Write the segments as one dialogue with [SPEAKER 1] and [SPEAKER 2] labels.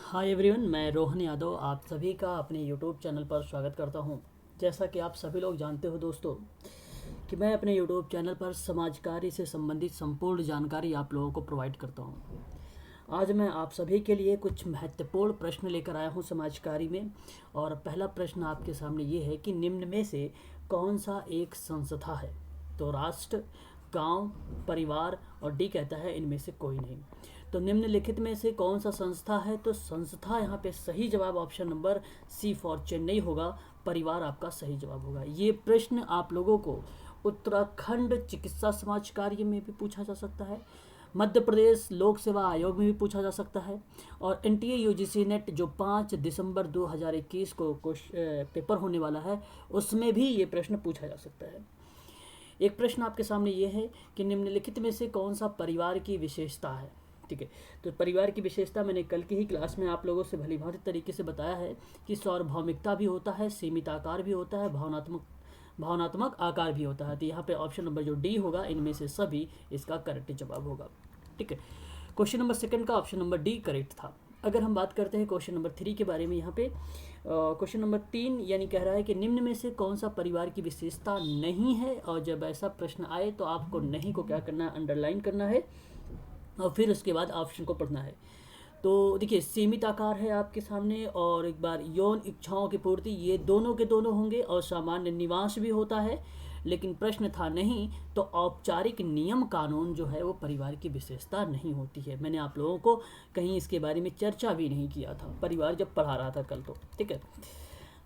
[SPEAKER 1] Hi everyone, मैं रोहन यादव आप सभी का अपने यूट्यूब चैनल पर स्वागत करता हूं। जैसा कि आप सभी लोग जानते हो दोस्तों कि मैं अपने यूट्यूब चैनल पर समाज कार्य से संबंधित संपूर्ण जानकारी आप लोगों को प्रोवाइड करता हूं। आज मैं आप सभी के लिए कुछ महत्वपूर्ण प्रश्न लेकर आया हूं समाज कार्य में। और पहला प्रश्न आपके सामने ये है कि निम्न में से कौन सा एक संस्था है? तो राष्ट्र, गांव, परिवार और डी कहता है इनमें से कोई नहीं। तो निम्नलिखित में से कौन सा संस्था है? तो संस्था यहाँ पे सही जवाब option number C for Chennai होगा। परिवार आपका सही जवाब होगा। ये प्रश्न आप लोगों को उत्तराखंड चिकित्सा समाज कार्य में भी पूछा जा सकता है, मध्य प्रदेश लोक सेवा आयोग में भी पूछा जा सकता है, और एनटीए यूजीसी नेट जो 5 दिसंबर 2021 को पेपर होने वाला है उसमें भी ये प्रश्न पूछा जा सकता है। एक प्रश्न आपके सामने ये है कि निम्नलिखित में से कौन सा परिवार की विशेषता है? ठीक है, तो परिवार की विशेषता मैंने कल की ही क्लास में आप लोगों से भली भांति तरीके से बताया है कि सार्वभौमिकता भी होता है, सीमित आकार भी होता है, भावनात्मक आकार भी होता है। तो यहाँ पे ऑप्शन नंबर जो डी होगा इनमें से सभी इसका करेक्ट जवाब होगा। ठीक है, क्वेश्चन नंबर सेकंड का ऑप्शन नंबर डी करेक्ट था। अगर हम बात करते हैं क्वेश्चन नंबर 3 के बारे में, यहाँ पे क्वेश्चन नंबर 3 यानी कह रहा है कि निम्न में से कौन सा परिवार की विशेषता नहीं है। और जब ऐसा प्रश्न आए तो आपको नहीं को क्या करना है, अंडरलाइन करना है और फिर उसके बाद ऑप्शन को पढ़ना है। तो देखिए, सीमित आकार है आपके सामने, और एक बार यौन इच्छाओं की पूर्ति, ये दोनों के दोनों होंगे, और सामान्य निवास भी होता है। लेकिन प्रश्न था नहीं, तो औपचारिक नियम कानून जो है वो परिवार की विशेषता नहीं होती है। मैंने आप लोगों को कहीं इसके बारे में चर्चा भी नहीं किया था परिवार जब पढ़ा रहा था कल। तो ठीक है,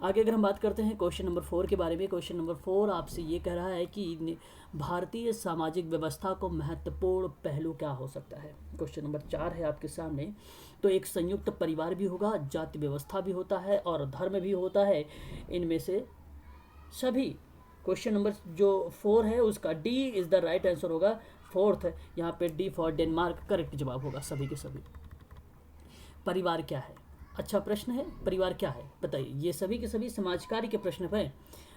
[SPEAKER 1] आगे अगर हम बात करते हैं क्वेश्चन नंबर 4 के बारे में। क्वेश्चन नंबर 4 आपसे ये कह रहा है कि भारतीय सामाजिक व्यवस्था को महत्वपूर्ण पहलू क्या हो सकता है। क्वेश्चन नंबर 4 है आपके सामने। तो एक संयुक्त परिवार भी होगा, जाति व्यवस्था भी होता है और धर्म भी होता है। इनमें से सभी, क्वेश्चन नंबर जो 4 है उसका D is the right answer होगा। फोर्थ यहाँ पे डी फॉर डेनमार्क करेक्ट जवाब होगा सभी के सभी। परिवार क्या है? अच्छा प्रश्न है, परिवार क्या है बताइए। ये सभी के सभी समाज कार्य के प्रश्न हैं।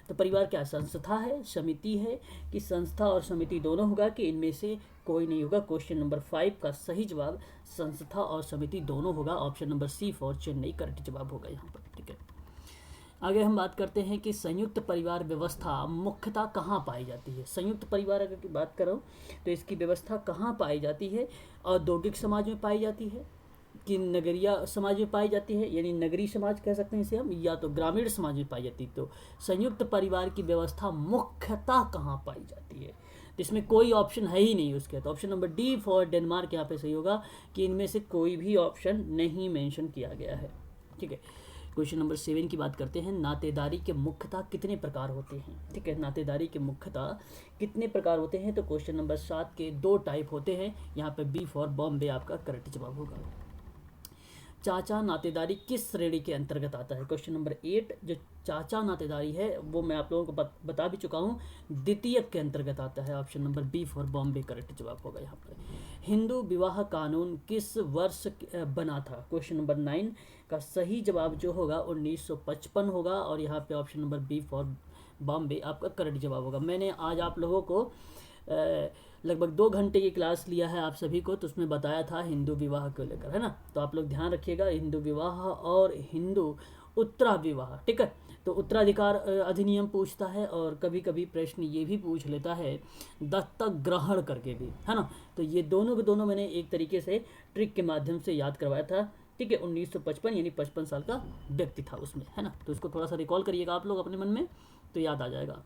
[SPEAKER 1] तो परिवार क्या, संस्था है, समिति है, कि संस्था और समिति दोनों होगा, कि इनमें से कोई नहीं होगा। क्वेश्चन नंबर 5 का सही जवाब संस्था और समिति दोनों होगा। Option number C for Chennai correct जवाब होगा यहाँ पर। ठीक है, आगे हम बात करते हैं कि संयुक्त परिवार व्यवस्था मुख्यतः कहाँ पाई जाती है। संयुक्त परिवार अगर की बात करो तो इसकी व्यवस्था कहाँ पाई जाती है? औद्योगिक समाज में पाई जाती है, कि नगरीय समाज में पाई जाती है, यानी नगरीय समाज कह सकते हैं इसे हम, या तो ग्रामीण समाज में पाई जाती है। तो संयुक्त परिवार की व्यवस्था मुख्यतः कहाँ पाई जाती है? तो इसमें कोई ऑप्शन है ही नहीं उसके। तो option number D for Denmark यहाँ पे सही होगा, कि इनमें से कोई भी ऑप्शन नहीं मेंशन किया गया है। ठीक है, क्वेश्चन नंबर 7 की बात करते हैं। नातेदारी के मुख्यतः कितने प्रकार होते हैं? ठीक है, नातेदारी के मुख्यतः कितने प्रकार होते हैं? तो क्वेश्चन नंबर 7 के 2 टाइप होते हैं। यहाँ पे बी फॉर बॉम्बे आपका करेक्ट जवाब होगा। चाचा नातेदारी किस श्रेणी के अंतर्गत आता है? क्वेश्चन नंबर 8 जो चाचा नातेदारी है वो मैं आप लोगों को बता भी चुका हूँ, द्वितीयक के अंतर्गत आता है। Option number B for Bombay correct जवाब होगा यहाँ पर। हिंदू विवाह कानून किस वर्ष बना था? क्वेश्चन नंबर 9 का सही जवाब जो होगा 1955 होगा, और यहाँ पे option number B for Bombay आपका करेक्ट जवाब होगा। मैंने आज आप लोगों को लगभग 2 घंटे की क्लास लिया है आप सभी को, तो उसमें बताया था हिंदू विवाह को लेकर, है ना। तो आप लोग ध्यान रखिएगा, हिंदू विवाह और हिंदू उत्तरा विवाह। ठीक है, तो उत्तराधिकार अधिनियम पूछता है, और कभी कभी प्रश्न ये भी पूछ लेता है दत्तक ग्रहण करके भी, है ना। तो ये दोनों के दोनों मैंने एक तरीके से ट्रिक के माध्यम से याद करवाया था। ठीक है, 1955 यानी 55 साल का व्यक्ति था उसमें, है ना। तो इसको थोड़ा सा रिकॉल करिएगा आप लोग अपने मन में, तो याद आ जाएगा।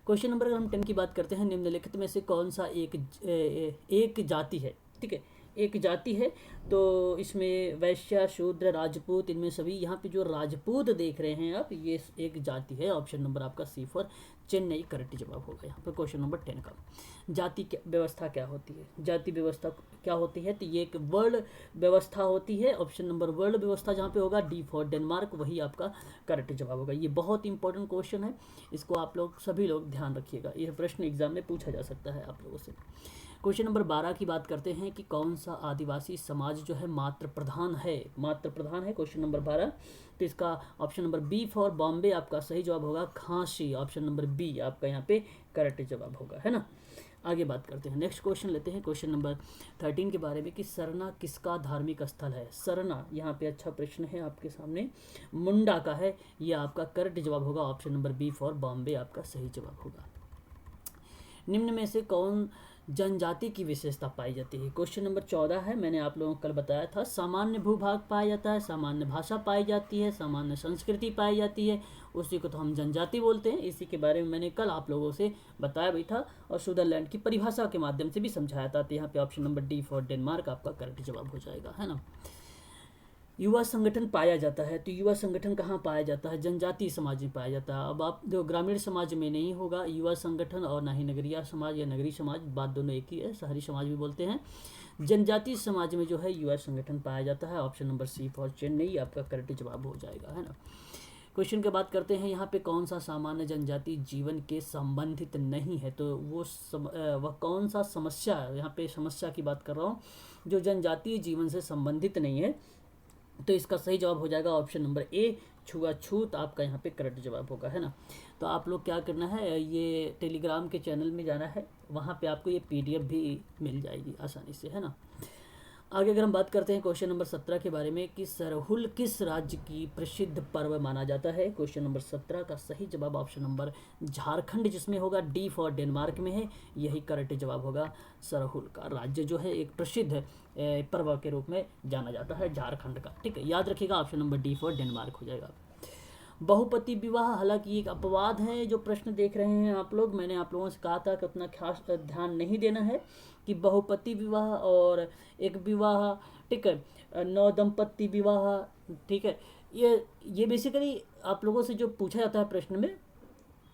[SPEAKER 1] क्वेश्चन नंबर अगर हम 10 की बात करते हैं, निम्नलिखित में से कौन सा एक जाति है? ठीक है, एक जाति है, तो इसमें वैश्य, शूद्र, राजपूत, इनमें सभी, यहाँ पे जो राजपूत देख रहे हैं आप, ये एक जाति है। ऑप्शन नंबर आपका सी फॉर चेन्नई करेक्ट जवाब होगा यहाँ पर क्वेश्चन नंबर 10 का। जाति व्यवस्था क्या होती है? जाति व्यवस्था क्या होती है? तो ये एक वर्ल्ड व्यवस्था होती है। ऑप्शन नंबर वर्ल्ड व्यवस्था जहाँ पे होगा डी फॉर डेनमार्क, वही आपका करेक्ट जवाब होगा। ये बहुत इंपॉर्टेंट क्वेश्चन है, इसको आप लोग सभी लोग ध्यान रखिएगा, यह प्रश्न एग्जाम में पूछा जा सकता है आप लोगों से। क्वेश्चन नंबर 12 की बात करते हैं कि कौन सा आदिवासी समाज जो है मातृ प्रधान है? मातृ प्रधान है क्वेश्चन नंबर 12। तो इसका option number B for Bombay आपका सही जवाब होगा खांसी। ऑप्शन नंबर बी आपका यहाँ पे करेक्ट जवाब होगा, है ना। आगे बात करते हैं, नेक्स्ट क्वेश्चन लेते हैं, क्वेश्चन नंबर 13 के बारे में कि सरना किसका धार्मिक स्थल है। सरना यहाँ पे अच्छा प्रश्न है आपके सामने, मुंडा का है। ये आपका करेक्ट जवाब होगा, option number B for Bombay आपका सही जवाब होगा। निम्न में से कौन जनजाति की विशेषता पाई जाती है। क्वेश्चन नंबर 14 है, मैंने आप लोगों को कल बताया था, सामान्य भूभाग पाया जाता है, सामान्य भाषा पाई जाती है, सामान्य संस्कृति पाई जाती है, उसी को तो हम जनजाति बोलते हैं। इसी के बारे में मैंने कल आप लोगों से बताया भी था और सुदरलैंड की परिभाषा के माध्यम से भी समझाया था। तो यहाँ पे option number D for Denmark आपका करेक्ट जवाब हो जाएगा, है ना। युवा संगठन पाया जाता है, तो युवा संगठन कहाँ पाया जाता है, जनजातीय समाज में पाया जाता है। अब आप जो ग्रामीण समाज में नहीं होगा युवा संगठन, और ना ही नगरीय समाज या नगरीय समाज, बात दोनों एक ही है, शहरी समाज भी बोलते हैं। जनजातीय समाज में जो है युवा संगठन पाया जाता है, option number C for Chennai आपका करेक्ट जवाब हो जाएगा, है ना। क्वेश्चन की बात करते हैं, यहाँ पे कौन सा सामान्य जनजाति जीवन के संबंधित नहीं है, तो वह कौन सा समस्या है, यहाँ पे समस्या की बात कर रहा हूँ जो जनजातीय जीवन से संबंधित नहीं है। तो इसका सही जवाब हो जाएगा ऑप्शन नंबर ए, छुआछूत आपका यहाँ पे करेक्ट जवाब होगा, है ना। तो आप लोग क्या करना है, ये टेलीग्राम के चैनल में जाना है, वहाँ पे आपको ये पीडीएफ भी मिल जाएगी आसानी से, है ना। आगे अगर हम बात करते हैं क्वेश्चन नंबर 17 के बारे में कि सरहुल किस राज्य की प्रसिद्ध पर्व माना जाता है। क्वेश्चन नंबर 17 का सही जवाब ऑप्शन नंबर झारखंड जिसमें होगा, डी फॉर डेनमार्क में है, यही करेक्ट जवाब होगा। सरहुल का राज्य जो है एक प्रसिद्ध पर्व के रूप में जाना जाता है झारखंड का, ठीक है, याद रखिएगा, option number D for Denmark हो जाएगा। बहुपति विवाह हालांकि एक अपवाद है, जो प्रश्न देख रहे हैं आप लोग, मैंने आप लोगों से कहा था कि उतना खास ध्यान नहीं देना है कि बहुपति विवाह और एक विवाह, ठीक है, नौ दंपति विवाह, ठीक है, ये बेसिकली आप लोगों से जो पूछा जाता है प्रश्न में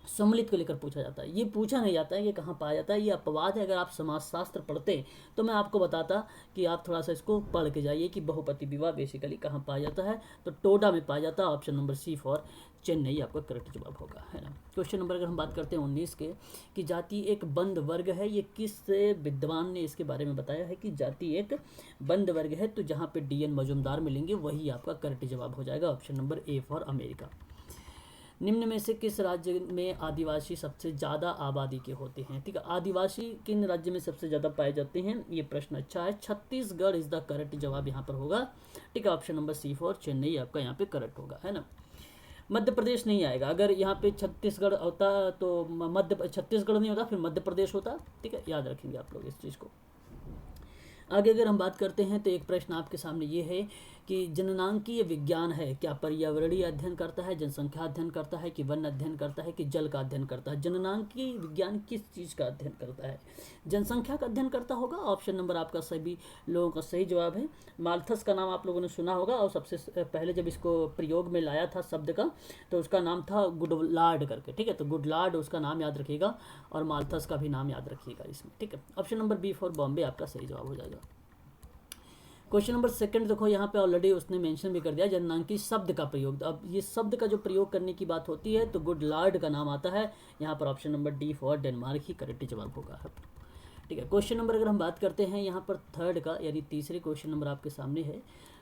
[SPEAKER 1] सम्मिलित को लेकर पूछा जाता है, ये पूछा नहीं जाता है कि कहाँ पाया जाता है, ये अपवाद है। अगर आप समाजशास्त्र पढ़ते तो मैं आपको बताता कि आप थोड़ा सा इसको पढ़ के जाइए कि बहुपति विवाह बेसिकली कहाँ पाया जाता है, तो टोडा में पाया जाता है, option number C for Chennai आपका करेक्ट जवाब होगा, है ना। क्वेश्चन नंबर अगर हम बात करते हैं 19 के कि जाति एक बंद वर्ग है, ये किस विद्वान ने इसके बारे में बताया है कि जाति एक बंद वर्ग है, तो जहाँ पे DN मजूमदार मिलेंगे वही आपका करेक्ट जवाब हो जाएगा, option number A for America. निम्न में से किस राज्य में आदिवासी सबसे ज़्यादा आबादी के होते हैं, ठीक है, आदिवासी किन राज्य में सबसे ज़्यादा पाए जाते हैं, ये प्रश्न अच्छा है। छत्तीसगढ़ इज द करेक्ट जवाब यहाँ पर होगा, ठीक है, option number C for Chennai आपका यहाँ पे करेक्ट होगा, है ना। मध्य प्रदेश नहीं आएगा, अगर यहाँ पे छत्तीसगढ़ होता तो छत्तीसगढ़ नहीं होता, फिर मध्य प्रदेश होता, ठीक है, याद रखेंगे आप लोग इस चीज़ को। आगे अगर हम बात करते हैं तो एक प्रश्न आपके सामने ये है कि जननांकीय विज्ञान है, क्या पर्यावरणीय अध्ययन करता है, जनसंख्या अध्ययन करता है, कि वन अध्ययन करता है, कि जल का अध्ययन करता है। जननांकीय विज्ञान किस चीज़ का अध्ययन करता है, जनसंख्या का अध्ययन करता होगा, ऑप्शन नंबर आपका सभी लोगों का सही जवाब है। माल्थस का नाम आप लोगों ने सुना होगा, और सबसे पहले जब इसको प्रयोग में लाया था शब्द का तो उसका नाम था गुडलार्ड करके, ठीक है, तो गुडलार्ड उसका नाम याद रखिएगा और माल्थस का भी नाम याद रखिएगा इसमें, ठीक है, option number B for Bombay आपका सही जवाब हो जाएगा। क्वेश्चन नंबर 2 देखो, यहाँ पे ऑलरेडी उसने मेंशन भी कर दिया जननांकी शब्द का प्रयोग। अब ये शब्द का जो प्रयोग करने की बात होती है तो गुडलार्ड का नाम आता है, यहाँ पर option number D for Denmark he correct जवाब होगा, ठीक है। क्वेश्चन नंबर अगर हम बात करते हैं यहाँ पर 3 का, यानी तीसरे क्वेश्चन नंबर आपके सामने है,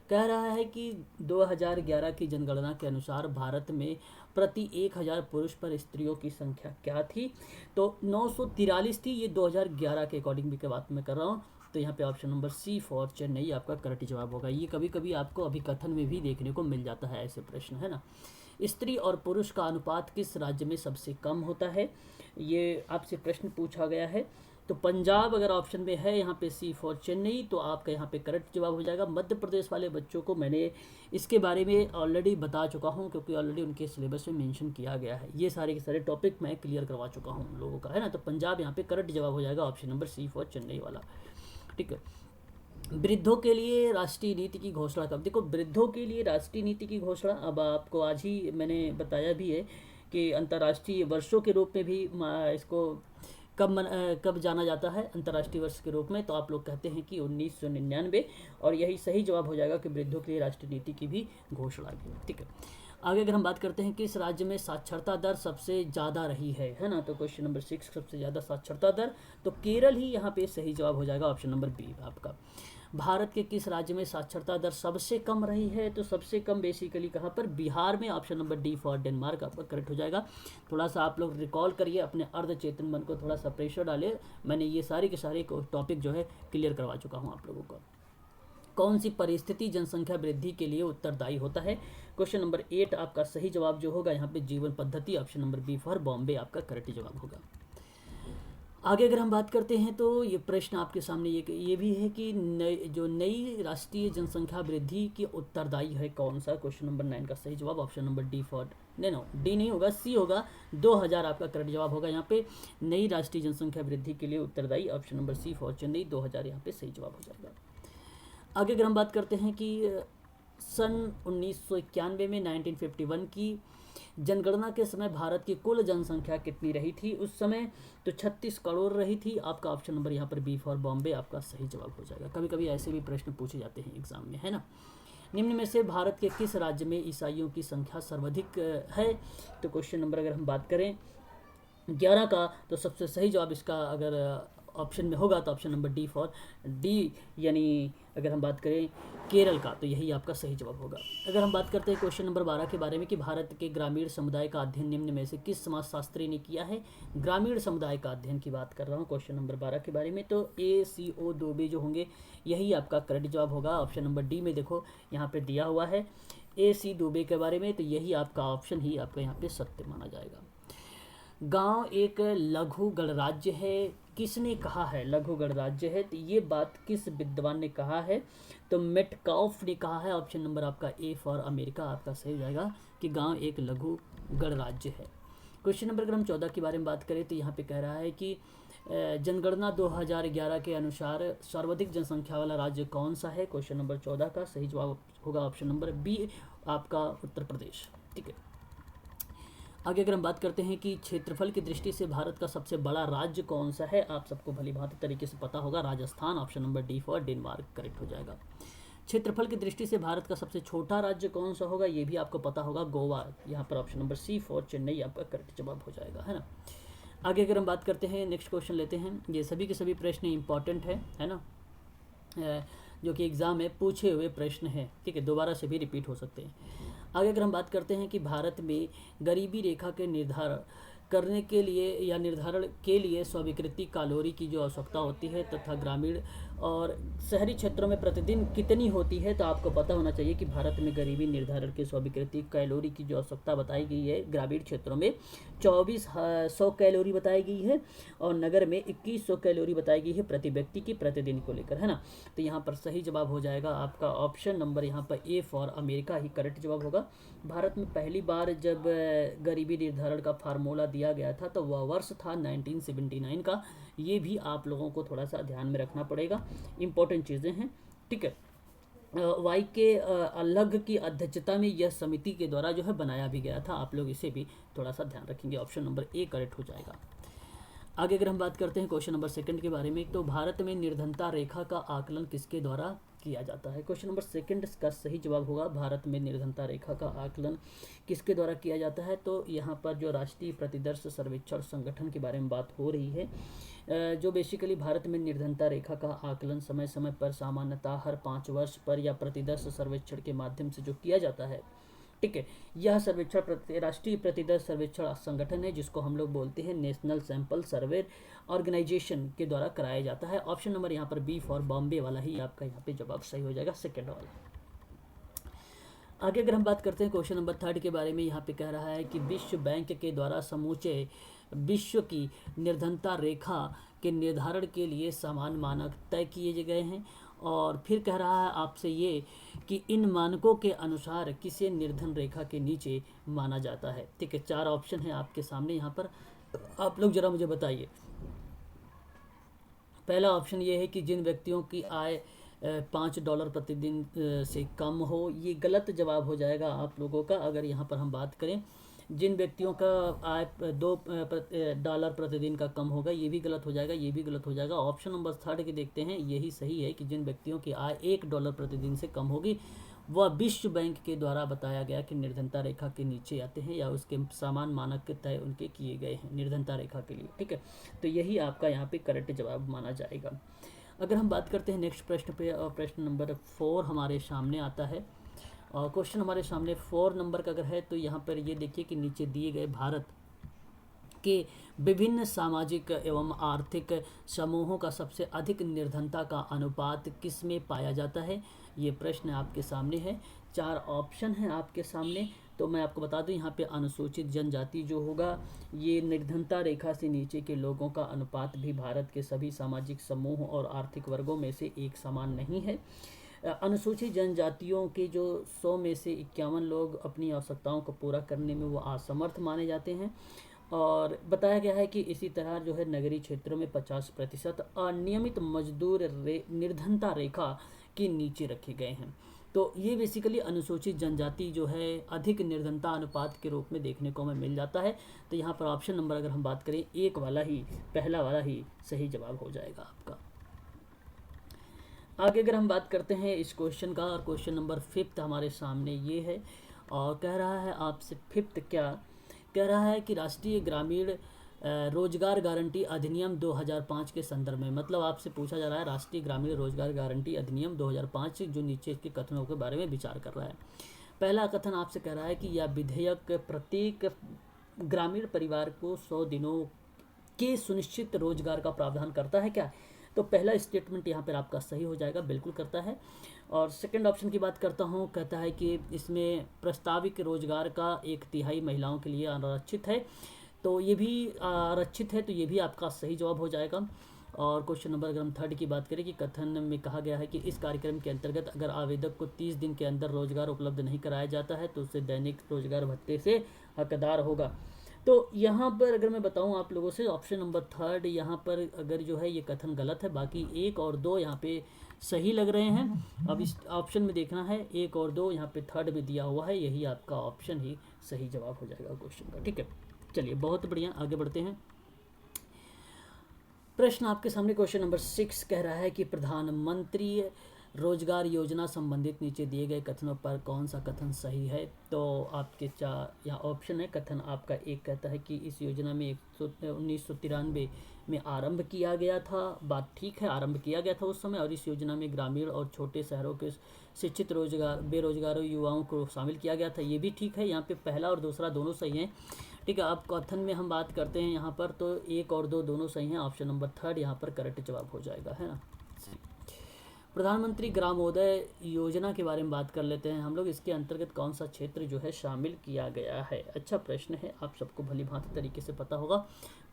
[SPEAKER 1] कह रहा है कि 2011 की जनगणना के अनुसार भारत में प्रति 1000 पुरुष पर स्त्रियों की संख्या क्या थी, तो 943 थी, ये 2011 के अकॉर्डिंग भी की बात मैं कर रहा हूँ, तो यहाँ पे option number C for Chennai आपका करेक्ट जवाब होगा। ये कभी कभी आपको अभिकथन में भी देखने को मिल जाता है ऐसे प्रश्न, है ना। स्त्री और पुरुष का अनुपात किस राज्य में सबसे कम होता है, ये आपसे प्रश्न पूछा गया है, तो पंजाब अगर ऑप्शन में है यहाँ पे सी फॉर चेन्नई, तो आपका यहाँ पे करेक्ट जवाब हो जाएगा। मध्य प्रदेश वाले बच्चों को मैंने इसके बारे में ऑलरेडी बता चुका हूँ, क्योंकि ऑलरेडी उनके सिलेबस में मेंशन किया गया है, ये सारे के सारे टॉपिक मैं क्लियर करवा चुका हूँ उन लोगों का, है ना। तो पंजाब यहाँ पे करेक्ट जवाब हो जाएगा, option number C for Chennai वाला, ठीक है। वृद्धों के लिए राष्ट्रीय नीति की घोषणा कब, देखो वृद्धों के लिए राष्ट्रीय नीति की घोषणा अब आपको आज ही मैंने बताया भी है कि अंतर्राष्ट्रीय वर्षों के रूप में भी इसको कब जाना जाता है अंतर्राष्ट्रीय वर्ष के रूप में, तो आप लोग कहते हैं कि 1999, और यही सही जवाब हो जाएगा कि वृद्धों के लिए राष्ट्रीय नीति की भी घोषणा की, ठीक है। आगे अगर हम बात करते हैं कि इस राज्य में साक्षरता दर सबसे ज़्यादा रही है ना, तो क्वेश्चन नंबर 6 सबसे ज़्यादा साक्षरता दर, तो केरल ही यहाँ पे सही जवाब हो जाएगा, ऑप्शन नंबर बी आपका। भारत के किस राज्य में साक्षरता दर सबसे कम रही है? तो सबसे कम बेसिकली कहाँ पर? बिहार में। Option number D for Denmark आपका करेक्ट हो जाएगा। थोड़ा सा आप लोग रिकॉल करिए, अपने अर्धचेतन मन को थोड़ा सा प्रेशर डालिए। मैंने ये सारे के सारे टॉपिक जो है क्लियर करवा चुका हूँ आप लोगों को। कौन सी परिस्थिति जनसंख्या वृद्धि के लिए उत्तरदायी होता है? क्वेश्चन नंबर 8 आपका सही जवाब जो होगा यहाँ पे जीवन पद्धति, option number B for Bombay आपका करेक्ट जवाब होगा। आगे अगर हम बात करते हैं तो ये प्रश्न आपके सामने ये भी है कि जो नई राष्ट्रीय जनसंख्या वृद्धि की उत्तरदायी है कौन सा? क्वेश्चन नंबर 9 का सही जवाब option number D for no D नहीं होगा, सी होगा, 2000 आपका करेक्ट जवाब होगा। यहाँ पे नई राष्ट्रीय जनसंख्या वृद्धि के लिए उत्तरदायी option number C for Chennai, 2000 यहाँ पे सही जवाब हो जाएगा। आगे अगर हम बात करते हैं कि सन 1991 में 1951 की जनगणना के समय भारत की कुल जनसंख्या कितनी रही थी? उस समय तो 36 करोड़ रही थी। आपका ऑप्शन नंबर यहाँ पर बी फॉर बॉम्बे आपका सही जवाब हो जाएगा। कभी कभी ऐसे भी प्रश्न पूछे जाते हैं एग्जाम में, है ना। निम्न में से भारत के किस राज्य में ईसाइयों की संख्या सर्वाधिक है? तो क्वेश्चन नंबर अगर हम बात करें 11 का, तो सबसे सही जवाब इसका अगर ऑप्शन में होगा तो option number D for D, यानी अगर हम बात करें केरल का, तो यही आपका सही जवाब होगा। अगर हम बात करते हैं क्वेश्चन नंबर 12 के बारे में कि भारत के ग्रामीण समुदाय का अध्ययन निम्न में से किस समाजशास्त्री ने किया है? ग्रामीण समुदाय का अध्ययन की बात कर रहा हूँ क्वेश्चन नंबर 12 के बारे में, तो ACO दुबे जो होंगे यही आपका करेक्ट जवाब होगा। ऑप्शन नंबर डी में देखो यहाँ पे दिया हुआ है AC दुबे के बारे में, तो यही आपका ऑप्शन ही आपका यहाँ पे सत्य माना जाएगा। गांव एक लघु गणराज्य है, किसने कहा है लघु गणराज्य है? तो ये बात किस विद्वान ने कहा है? तो मेटकाफ ने कहा है। ऑप्शन नंबर आपका ए फॉर अमेरिका आपका सही हो जाएगा कि गांव एक लघु गणराज्य है। क्वेश्चन नंबर अगर हम 14 के बारे में बात करें तो यहाँ पे कह रहा है कि जनगणना 2011 के अनुसार सर्वाधिक जनसंख्या वाला राज्य कौन सा है? क्वेश्चन नंबर 14 का सही जवाब होगा ऑप्शन नंबर बी आपका उत्तर प्रदेश। ठीक है। आगे अगर हम बात करते हैं कि क्षेत्रफल की दृष्टि से भारत का सबसे बड़ा राज्य कौन सा है? आप सबको भली भांति तरीके से पता होगा, Rajasthan, option number D for Denmark correct हो जाएगा। क्षेत्रफल की दृष्टि से भारत का सबसे छोटा राज्य कौन सा होगा? ये भी आपको पता होगा, गोवा, यहाँ पर option number C for Chennai आपका करेक्ट जवाब हो जाएगा, है ना। आगे अगर हम बात करते हैं नेक्स्ट क्वेश्चन लेते हैं, ये सभी के सभी प्रश्न इंपॉर्टेंट है ना, जो कि एग्जाम में पूछे हुए प्रश्न हैं, ठीक है, दोबारा से भी रिपीट हो सकते हैं। आगे अगर हम बात करते हैं कि भारत में गरीबी रेखा के निर्धारण करने के लिए या निर्धारण के लिए स्वीकृति कैलोरी की जो आवश्यकता होती है तथा ग्रामीण और शहरी क्षेत्रों में प्रतिदिन कितनी होती है? तो आपको पता होना चाहिए कि भारत में गरीबी निर्धारण की स्वीकृति कैलोरी की जो आवश्यकता बताई गई है ग्रामीण क्षेत्रों में 2400 कैलोरी बताई गई है और नगर में 2100 कैलोरी बताई गई है प्रति व्यक्ति की प्रतिदिन को लेकर, है ना। तो यहाँ पर सही जवाब हो जाएगा आपका ऑप्शन नंबर यहाँ पर A for America he correct जवाब होगा। भारत में पहली बार जब गरीबी निर्धारण का फार्मूला दिया गया था तो वह वर्ष था 1979 का। ये भी आप लोगों को थोड़ा सा ध्यान में रखना पड़ेगा, इंपॉर्टेंट चीज़ें हैं, ठीक है। वाई के अलग की अध्यक्षता में यह समिति के द्वारा जो है बनाया भी गया था, आप लोग इसे भी थोड़ा सा ध्यान रखेंगे, ऑप्शन नंबर ए करेक्ट हो जाएगा। आगे अगर हम बात करते हैं क्वेश्चन नंबर 2 के बारे में, तो भारत में निर्धनता रेखा का आकलन किसके द्वारा किया जाता है? क्वेश्चन नंबर 2 का सही जवाब होगा भारत में निर्धनता रेखा का आकलन किसके द्वारा किया जाता है? तो यहाँ पर जो राष्ट्रीय प्रतिदर्श सर्वेक्षण संगठन के बारे में बात हो रही है, जो बेसिकली भारत में निर्धनता रेखा का आकलन समय समय पर सामान्यतः हर 5 वर्ष पर या प्रतिदर्श सर्वेक्षण के माध्यम से जो किया जाता है, ठीक है। यह सर्वेक्षण राष्ट्रीय प्रतिदर्श सर्वेक्षण संगठन है जिसको हम लोग बोलते हैं नेशनल सैंपल सर्वे ऑर्गेनाइजेशन के द्वारा कराया जाता है। ऑप्शन नंबर यहाँ पर बी फॉर बॉम्बे वाला ही आपका यहाँ पे जवाब सही हो जाएगा, सेकेंड वाला। आगे अगर हम बात करते हैं क्वेश्चन नंबर 3 के बारे में, यहाँ पे कह रहा है कि विश्व बैंक के द्वारा समूचे विश्व की निर्धनता रेखा के निर्धारण के लिए समान मानक तय किए गए हैं और फिर कह रहा है आपसे ये कि इन मानकों के अनुसार किसे निर्धन रेखा के नीचे माना जाता है, ठीक है। 4 ऑप्शन है आपके सामने, यहाँ पर आप लोग जरा मुझे बताइए। पहला ऑप्शन ये है कि जिन व्यक्तियों की आय $5 प्रतिदिन से कम हो, ये गलत जवाब हो जाएगा आप लोगों का। अगर यहाँ पर हम बात करें जिन व्यक्तियों का आय $2 प्रतिदिन का कम होगा, ये भी गलत हो जाएगा, ये भी गलत हो जाएगा। ऑप्शन नंबर 3 के देखते हैं, यही सही है कि जिन व्यक्तियों की आय $1 प्रतिदिन से कम होगी वह विश्व बैंक के द्वारा बताया गया कि निर्धनता रेखा के नीचे आते हैं या उसके समान मानक तय उनके किए गए हैं निर्धनता रेखा के लिए, ठीक है। तो यही आपका यहाँ पे करेक्ट जवाब माना जाएगा। अगर हम बात करते हैं नेक्स्ट प्रश्न पे, प्रश्न नंबर 4 हमारे सामने आता है। और क्वेश्चन हमारे सामने 4 नंबर का अगर है तो यहाँ पर ये देखिए कि नीचे दिए गए भारत के विभिन्न सामाजिक एवं आर्थिक समूहों का सबसे अधिक निर्धनता का अनुपात किस में पाया जाता है। ये प्रश्न आपके सामने है। 4 ऑप्शन हैं आपके सामने। तो मैं आपको बता दूं, यहाँ पे अनुसूचित जनजाति जो होगा, ये निर्धनता रेखा से नीचे के लोगों का अनुपात भी भारत के सभी सामाजिक समूह और आर्थिक वर्गों में से एक समान नहीं है। अनुसूचित जनजातियों के जो 100 में से 51 लोग अपनी आवश्यकताओं को पूरा करने में वो असमर्थ माने जाते हैं। और बताया गया है कि इसी तरह जो है नगरीय क्षेत्रों में 50% अनियमित मजदूर निर्धनता रेखा के नीचे रखे गए हैं। तो ये बेसिकली अनुसूचित जनजाति जो है अधिक निर्धनता अनुपात के रूप में देखने को हमें मिल जाता है। तो यहाँ पर ऑप्शन नंबर अगर हम बात करें, एक वाला ही, पहला वाला ही सही जवाब हो जाएगा आपका। आगे अगर हम बात करते हैं इस क्वेश्चन का, और क्वेश्चन नंबर 5 हमारे सामने ये है और कह रहा है आपसे 5 क्या कह रहा है कि राष्ट्रीय ग्रामीण रोजगार गारंटी अधिनियम 2005 के संदर्भ में, मतलब आपसे पूछा जा रहा है राष्ट्रीय ग्रामीण रोजगार गारंटी अधिनियम 2005 जो नीचे के कथनों के बारे में विचार कर रहा है। पहला कथन आपसे कह रहा है कि यह विधेयक प्रत्येक ग्रामीण परिवार को 100 दिनों के सुनिश्चित रोजगार का प्रावधान करता है क्या। तो पहला स्टेटमेंट यहाँ पर आपका सही हो जाएगा, बिल्कुल करता है। और सेकंड ऑप्शन की बात करता हूँ, कहता है कि इसमें प्रस्तावित रोजगार का 1/3 महिलाओं के लिए आरक्षित है। तो ये भी आरक्षित है, तो ये भी आपका सही जवाब हो जाएगा। और क्वेश्चन नंबर अगर हम 3 की बात करें कि कथन में कहा गया है कि इस कार्यक्रम के अंतर्गत अगर आवेदक को 30 दिन के अंदर रोजगार उपलब्ध नहीं कराया जाता है तो उसे दैनिक रोजगार भत्ते से हकदार होगा। तो यहाँ पर अगर मैं बताऊँ आप लोगों से, ऑप्शन नंबर 3 यहाँ पर अगर जो है ये कथन गलत है, बाकी 1 और 2 यहाँ पे सही लग रहे हैं। अब इस ऑप्शन में देखना है 1 और 2 यहाँ पे 3 में दिया हुआ है, यही आपका ऑप्शन ही सही जवाब हो जाएगा क्वेश्चन का। ठीक है, चलिए बहुत बढ़िया, आगे बढ़ते हैं। प्रश्न आपके सामने क्वेश्चन नंबर 6 कह रहा है कि प्रधानमंत्री रोजगार योजना संबंधित नीचे दिए गए कथनों पर कौन सा कथन सही है। तो आपके 4 यहाँ ऑप्शन है। कथन आपका 1 कहता है कि इस योजना में 1993 में आरंभ किया गया था। बात ठीक है, आरंभ किया गया था उस समय, और इस योजना में ग्रामीण और छोटे शहरों के शिक्षित बेरोजगार युवाओं को शामिल किया गया था। ये भी ठीक है, यहाँ पे पहला और दूसरा दोनों सही हैं। ठीक है, अब कथन में हम बात करते हैं यहाँ पर, तो 1 और 2 दोनों सही हैं। ऑप्शन नंबर 3 यहाँ पर करेक्ट जवाब हो जाएगा, है ना। प्रधानमंत्री ग्रामोदय योजना के बारे में बात कर लेते हैं हम लोग। इसके अंतर्गत कौन सा क्षेत्र जो है शामिल किया गया है। अच्छा प्रश्न है, आप सबको भली भांति तरीके से पता होगा।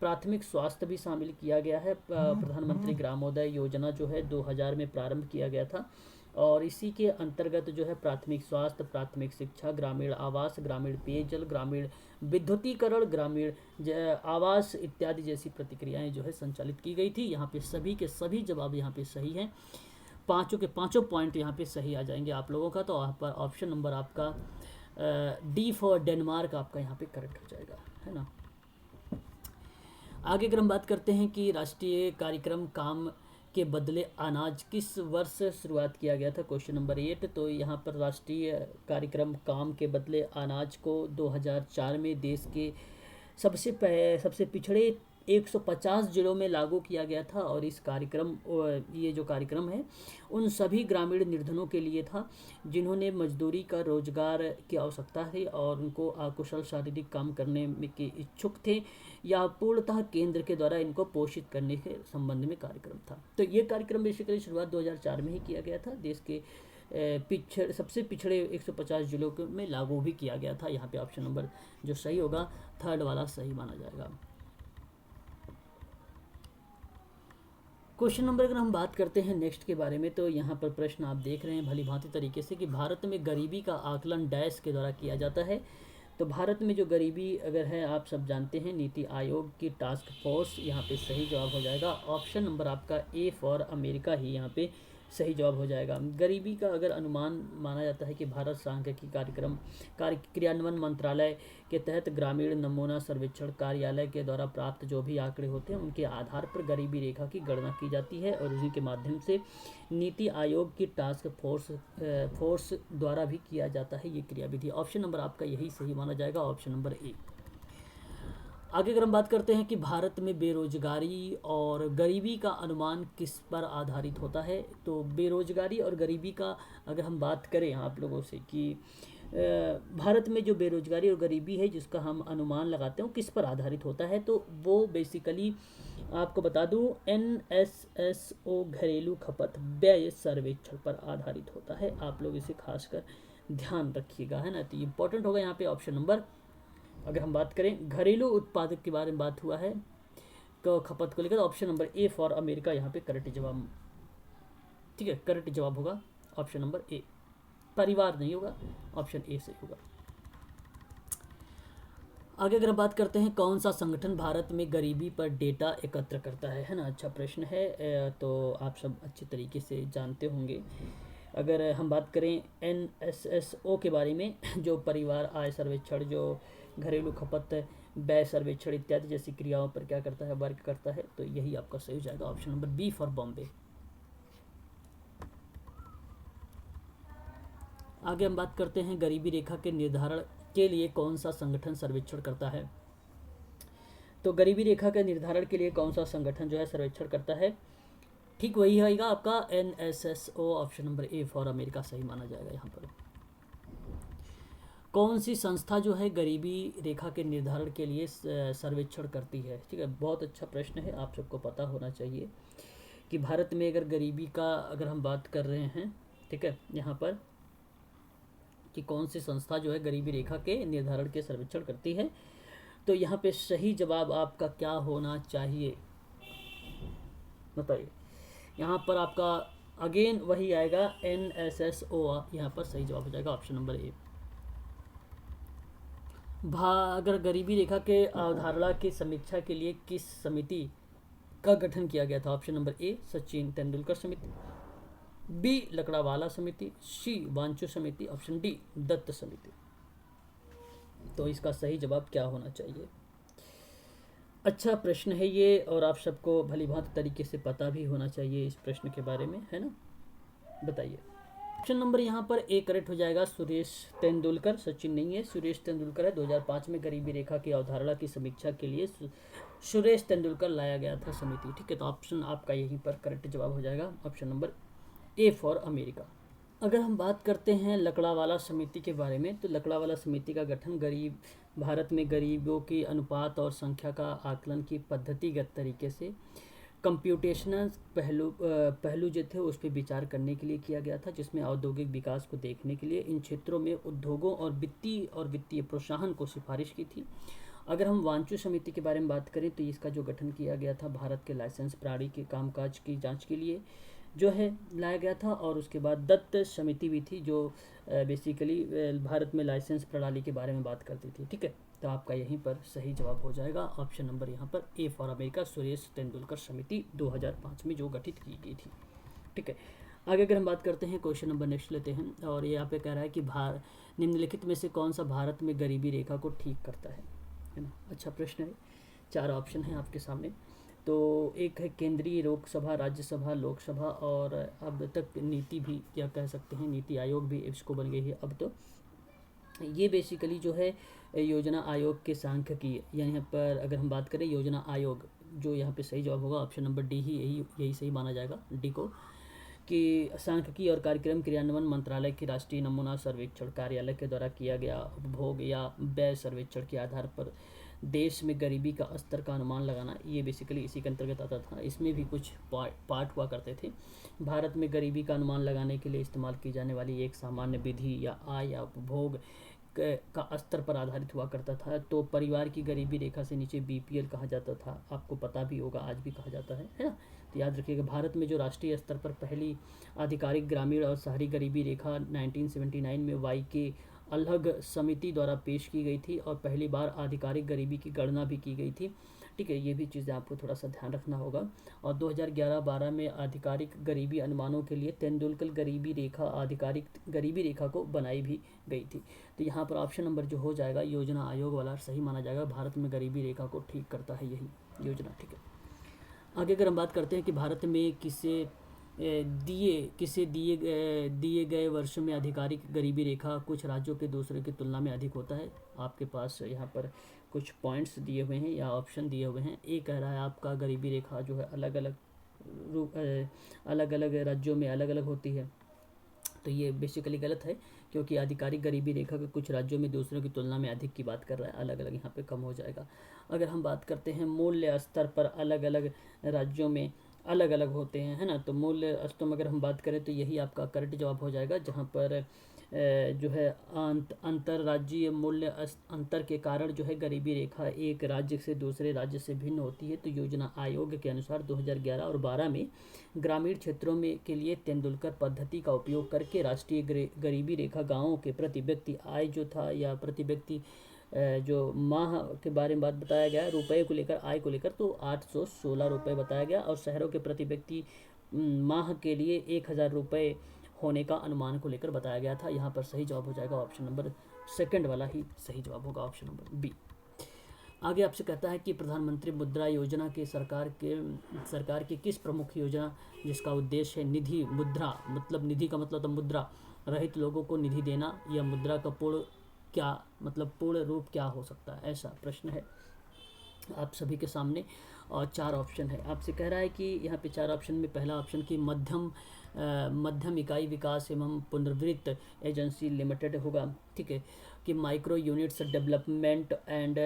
[SPEAKER 1] प्राथमिक स्वास्थ्य भी शामिल किया गया है। प्रधानमंत्री ग्रामोदय योजना जो है 2000 में प्रारंभ किया गया था, और इसी के अंतर्गत जो है प्राथमिक स्वास्थ्य, प्राथमिक शिक्षा, ग्रामीण आवास, ग्रामीण पेयजल, ग्रामीण विद्युतीकरण, ग्रामीण आवास इत्यादि जैसी प्रतिक्रियाएं जो है संचालित की गई थी। यहाँ पे सभी के सभी जवाब यहाँ पे सही हैं। 5 के 5 पॉइंट यहाँ पे सही आ जाएंगे आप लोगों का। तो यहाँ पर ऑप्शन नंबर आपका डी फॉर डेनमार्क आपका यहाँ पे करेक्ट हो जाएगा, है ना। आगे अगर हम बात करते हैं कि राष्ट्रीय कार्यक्रम काम के बदले अनाज किस वर्ष शुरुआत किया गया था, क्वेश्चन नंबर 8। तो यहाँ पर राष्ट्रीय कार्यक्रम काम के बदले अनाज को 2004 में देश के सबसे पिछड़े 150 जिलों में लागू किया गया था। और इस कार्यक्रम ये जो कार्यक्रम है उन सभी ग्रामीण निर्धनों के लिए था जिन्होंने मजदूरी का रोजगार की आवश्यकता थी और उनको अकुशल शारीरिक काम करने के इच्छुक थे, या पूर्णतः केंद्र के द्वारा इनको पोषित करने के संबंध में कार्यक्रम था। तो ये कार्यक्रम बेसिकली शुरुआत 2004 में ही किया गया था। देश के सबसे पिछड़े 150 जिलों में लागू भी किया गया था। यहाँ पे ऑप्शन नंबर जो सही होगा 3 वाला सही माना जाएगा। क्वेश्चन नंबर अगर हम बात करते हैं नेक्स्ट के बारे में, तो यहाँ पर प्रश्न आप देख रहे हैं भली भांति तरीके से कि भारत में गरीबी का आकलन डैश के द्वारा किया जाता है। तो भारत में जो गरीबी अगर है आप सब जानते हैं, नीति आयोग की टास्क फोर्स यहाँ पे सही जवाब हो जाएगा। ऑप्शन नंबर आपका ए फॉर अमेरिका ही यहाँ पे सही जवाब हो जाएगा। गरीबी का अगर अनुमान माना जाता है कि भारत सांख्यिकी क्रियान्वयन मंत्रालय के तहत ग्रामीण नमूना सर्वेक्षण कार्यालय के द्वारा प्राप्त जो भी आंकड़े होते हैं उनके आधार पर गरीबी रेखा की गणना की जाती है, और उसी के माध्यम से नीति आयोग की टास्क फोर्स द्वारा भी किया जाता है ये क्रियाविधि। ऑप्शन नंबर आपका यही सही माना जाएगा, ऑप्शन नंबर ए। आगे अगर हम बात करते हैं कि भारत में बेरोजगारी और गरीबी का अनुमान किस पर आधारित होता है, तो बेरोजगारी और गरीबी का अगर हम बात करें आप लोगों से कि भारत में जो बेरोजगारी और गरीबी है जिसका हम अनुमान लगाते हैं वो किस पर आधारित होता है, तो वो बेसिकली आपको बता दूं NSSO घरेलू खपत व्यय सर्वेक्षण पर आधारित होता है। आप लोग इसे खासकर ध्यान रखिएगा, है ना। तो इम्पोर्टेंट होगा यहाँ पे ऑप्शन नंबर, अगर हम बात करें घरेलू उत्पादक के बारे में बात हुआ है तो खपत को लेकर option number A for America यहाँ पे करेक्ट जवाब, ठीक है, करेक्ट जवाब होगा ऑप्शन नंबर ए। परिवार नहीं होगा, ऑप्शन ए से होगा। आगे अगर हम बात करते हैं कौन सा संगठन भारत में गरीबी पर डेटा एकत्र करता है ना, अच्छा प्रश्न है। तो आप सब अच्छे तरीके से जानते होंगे। अगर हम बात करें NSSO के बारे में, जो परिवार आय सर्वेक्षण, जो घरेलू खपत व्यय सर्वेक्षण इत्यादि जैसी क्रियाओं पर क्या करता है, वर्क करता है, तो यही आपका सही हो जाएगा option number B for Bombay. आगे हम बात करते हैं गरीबी रेखा के निर्धारण के लिए कौन सा संगठन सर्वेक्षण करता है। तो गरीबी रेखा के निर्धारण के लिए कौन सा संगठन जो है सर्वेक्षण करता है, ठीक वही आएगा आपका NSSO, option number A for America सही माना जाएगा यहाँ पर। कौन सी संस्था जो है गरीबी रेखा के निर्धारण के लिए सर्वेक्षण करती है, ठीक है, बहुत अच्छा प्रश्न है, आप सबको पता होना चाहिए कि भारत में अगर गरीबी का अगर हम बात कर रहे हैं, ठीक है, यहाँ पर कि कौन सी संस्था जो है गरीबी रेखा के निर्धारण के सर्वेक्षण करती है, तो यहाँ पे सही जवाब आपका क्या होना चाहिए बताइए। यहाँ पर आपका अगेन वही आएगा NSSO, यहाँ पर सही जवाब हो जाएगा ऑप्शन नंबर ए। अगर गरीबी रेखा के अवधारणा की समीक्षा के लिए किस समिति का गठन किया गया था, option number A Sachin Tendulkar समिति, बी लकड़ावाला समिति, सी वांचो समिति, ऑप्शन डी दत्त समिति। तो इसका सही जवाब क्या होना चाहिए। अच्छा प्रश्न है ये, और आप सबको भली भांति तरीके से पता भी होना चाहिए इस प्रश्न के बारे में, है ना। बताइए ऑप्शन नंबर यहाँ पर ए करेक्ट हो जाएगा, सुरेश तेंदुलकर, सचिन नहीं है, सुरेश तेंदुलकर है। 2005 में गरीबी रेखा की अवधारणा की समीक्षा के लिए सुरेश तेंदुलकर लाया गया था समिति, ठीक है। तो ऑप्शन आपका यहीं पर करेक्ट जवाब हो जाएगा option number A for America. अगर हम बात करते हैं लकड़ावाला समिति के बारे में, तो लकड़ावाला समिति का गठन भारत में गरीबों की अनुपात और संख्या का आकलन की पद्धतिगत तरीके से कंप्यूटेशनल पहलू जो थे उस पर विचार करने के लिए किया गया था, जिसमें औद्योगिक विकास को देखने के लिए इन क्षेत्रों में उद्योगों और वित्तीय प्रोत्साहन को सिफारिश की थी। अगर हम वांचो समिति के बारे में बात करें तो इसका जो गठन किया गया था भारत के लाइसेंस प्रणाली के कामकाज की जांच के लिए जो है लाया गया था। और उसके बाद दत्त समिति भी थी जो बेसिकली भारत में लाइसेंस प्रणाली के बारे में बात करती थी, ठीक है। तो आपका यहीं पर सही जवाब हो जाएगा ऑप्शन नंबर यहाँ पर A for America, Suresh Tendulkar समिति 2005 में जो गठित की गई थी, ठीक है। आगे अगर हम बात करते हैं क्वेश्चन नंबर नेक्स्ट लेते हैं, और ये यहाँ पे कह रहा है कि निम्नलिखित में से कौन सा भारत में गरीबी रेखा को ठीक करता है ना। अच्छा प्रश्न है, 4 ऑप्शन है आपके सामने। तो एक है केंद्रीय लोकसभा, राज्यसभा, लोकसभा, और अब तक नीति भी क्या कह सकते हैं, नीति आयोग भी इसको बन गई है अब तो। ये बेसिकली जो है योजना आयोग के सांख्यिकीय, यानी यहाँ पर अगर हम बात करें योजना आयोग, जो यहाँ पे सही जवाब होगा ऑप्शन नंबर डी ही यही सही माना जाएगा, डी को, कि सांख्यिकी और कार्यक्रम क्रियान्वयन मंत्रालय के राष्ट्रीय नमूना सर्वेक्षण कार्यालय के द्वारा किया गया उपभोग या व्यय सर्वेक्षण के आधार पर देश में गरीबी का स्तर का अनुमान लगाना, ये बेसिकली इसी के अंतर्गत आता था। इसमें भी कुछ पार्ट हुआ करते थे। भारत में गरीबी का अनुमान लगाने के लिए इस्तेमाल की जाने वाली एक सामान्य विधि या आय या उपभोग का स्तर पर आधारित हुआ करता था। तो परिवार की गरीबी रेखा से नीचे BPL कहा जाता था, आपको पता भी होगा, आज भी कहा जाता है ना। तो याद रखिएगा, भारत में जो राष्ट्रीय स्तर पर पहली आधिकारिक ग्रामीण और शहरी गरीबी रेखा 1979 में YK अलग समिति द्वारा पेश की गई थी, और पहली बार आधिकारिक गरीबी की गणना भी की गई थी, ठीक है। ये भी चीज़ें आपको थोड़ा सा ध्यान रखना होगा। और 2011-12 में आधिकारिक गरीबी अनुमानों के लिए तेंदुलकर गरीबी रेखा आधिकारिक गरीबी रेखा को बनाई भी गई थी। तो यहाँ पर ऑप्शन नंबर जो हो जाएगा योजना आयोग वाला सही माना जाएगा, भारत में गरीबी रेखा को ठीक करता है यही योजना, ठीक है। आगे अगर हम बात करते हैं कि भारत में किसे दिए गए वर्ष में आधिकारिक गरीबी रेखा कुछ राज्यों के दूसरे की तुलना में अधिक होता है। आपके पास यहाँ पर कुछ पॉइंट्स दिए हुए हैं या ऑप्शन दिए हुए हैं। ए कह रहा है आपका गरीबी रेखा जो है अलग अलग राज्यों में अलग अलग होती है, तो ये बेसिकली गलत है, क्योंकि आधिकारिक गरीबी रेखा के कुछ राज्यों में दूसरों की तुलना में अधिक की बात कर रहा है, अलग अलग यहाँ पे कम हो जाएगा। अगर हम बात करते हैं मूल्य स्तर पर अलग अलग राज्यों में अलग अलग होते हैं, है ना, तो मूल्य स्तर में अगर हम बात करें तो यही आपका करेक्ट जवाब हो जाएगा, जहाँ पर जो है अंतर्राज्यीय मूल्य अंतर के कारण जो है गरीबी रेखा एक राज्य से दूसरे राज्य से भिन्न होती है। तो योजना आयोग के अनुसार 2011 और 12 में ग्रामीण क्षेत्रों में के लिए तेंदुलकर पद्धति का उपयोग करके राष्ट्रीय गरीबी रेखा गांवों के प्रति व्यक्ति आय जो था, या प्रति व्यक्ति जो माह के बारे में बात बताया गया, रुपए को लेकर, आय को लेकर, तो 816 रुपये बताया गया, और शहरों के प्रति व्यक्ति माह के लिए 1000 रुपये होने का अनुमान को लेकर बताया गया था। यहाँ पर सही जवाब हो जाएगा ऑप्शन नंबर सेकंड वाला ही सही जवाब होगा, ऑप्शन नंबर बी। आगे आपसे कहता है कि प्रधानमंत्री मुद्रा योजना के सरकार की किस प्रमुख योजना जिसका उद्देश्य है निधि मुद्रा, मतलब निधि का मतलब तो मुद्रा रहित लोगों को निधि देना, या मुद्रा का पूर्ण रूप क्या हो सकता है, ऐसा प्रश्न है आप सभी के सामने। और 4 ऑप्शन है, आपसे कह रहा है कि यहाँ पे 4 ऑप्शन में पहला ऑप्शन की मध्यम इकाई विकास एवं पुनर्वृत्त एजेंसी लिमिटेड होगा, ठीक है, कि micro units development and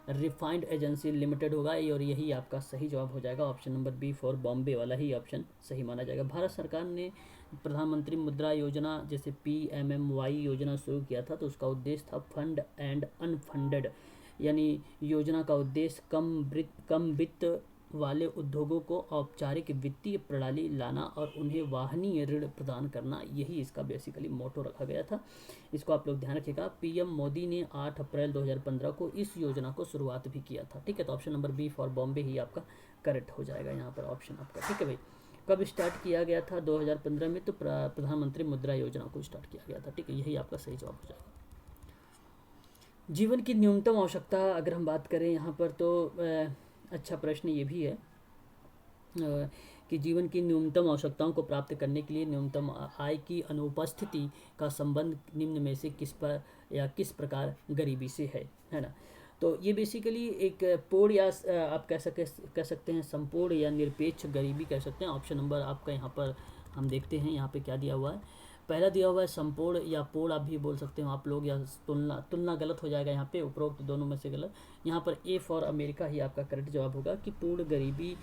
[SPEAKER 1] refined agency limited होगा, और यही आपका सही जवाब हो जाएगा, option number B for Bombay वाला ही ऑप्शन सही माना जाएगा। भारत सरकार ने प्रधानमंत्री मुद्रा योजना जैसे PMMY योजना शुरू किया था, तो उसका उद्देश्य था फंड एंड अनफंडेड, यानी योजना का उद्देश्य कम वित्त वाले उद्योगों को औपचारिक वित्तीय प्रणाली लाना और उन्हें वाहनीय ऋण प्रदान करना, यही इसका बेसिकली मोटो रखा गया था। इसको आप लोग ध्यान रखिएगा। PM मोदी ने 8 अप्रैल 2015 को इस योजना को शुरुआत भी किया था, ठीक है, तो option number B for Bombay ही आपका करेक्ट हो जाएगा यहाँ पर ऑप्शन आपका, ठीक है भाई। कब स्टार्ट किया गया था? 2015 में, तो प्रधानमंत्री मुद्रा योजना को स्टार्ट किया गया था, ठीक है, यही आपका सही जवाब हो जाएगा। जीवन की न्यूनतम आवश्यकता अगर हम बात करें यहाँ पर, तो अच्छा प्रश्न ये भी है कि जीवन की न्यूनतम आवश्यकताओं को प्राप्त करने के लिए न्यूनतम आय की अनुपस्थिति का संबंध निम्न में से किस प्रकार गरीबी से है ना। तो ये बेसिकली एक पूर्ण या आप कह सकते हैं संपूर्ण या निरपेक्ष गरीबी कह सकते हैं। ऑप्शन नंबर आपका यहाँ पर हम देखते हैं, यहाँ पे क्या दिया हुआ है। पहला दिया हुआ है संपूर्ण या पूर्ण, आप भी बोल सकते हो आप लोग, या तुलना गलत हो जाएगा यहाँ पे, उपरोक्त दोनों में से गलत। यहाँ पर ए फॉर अमेरिका ही आपका करेक्ट जवाब होगा कि पूर्ण गरीबी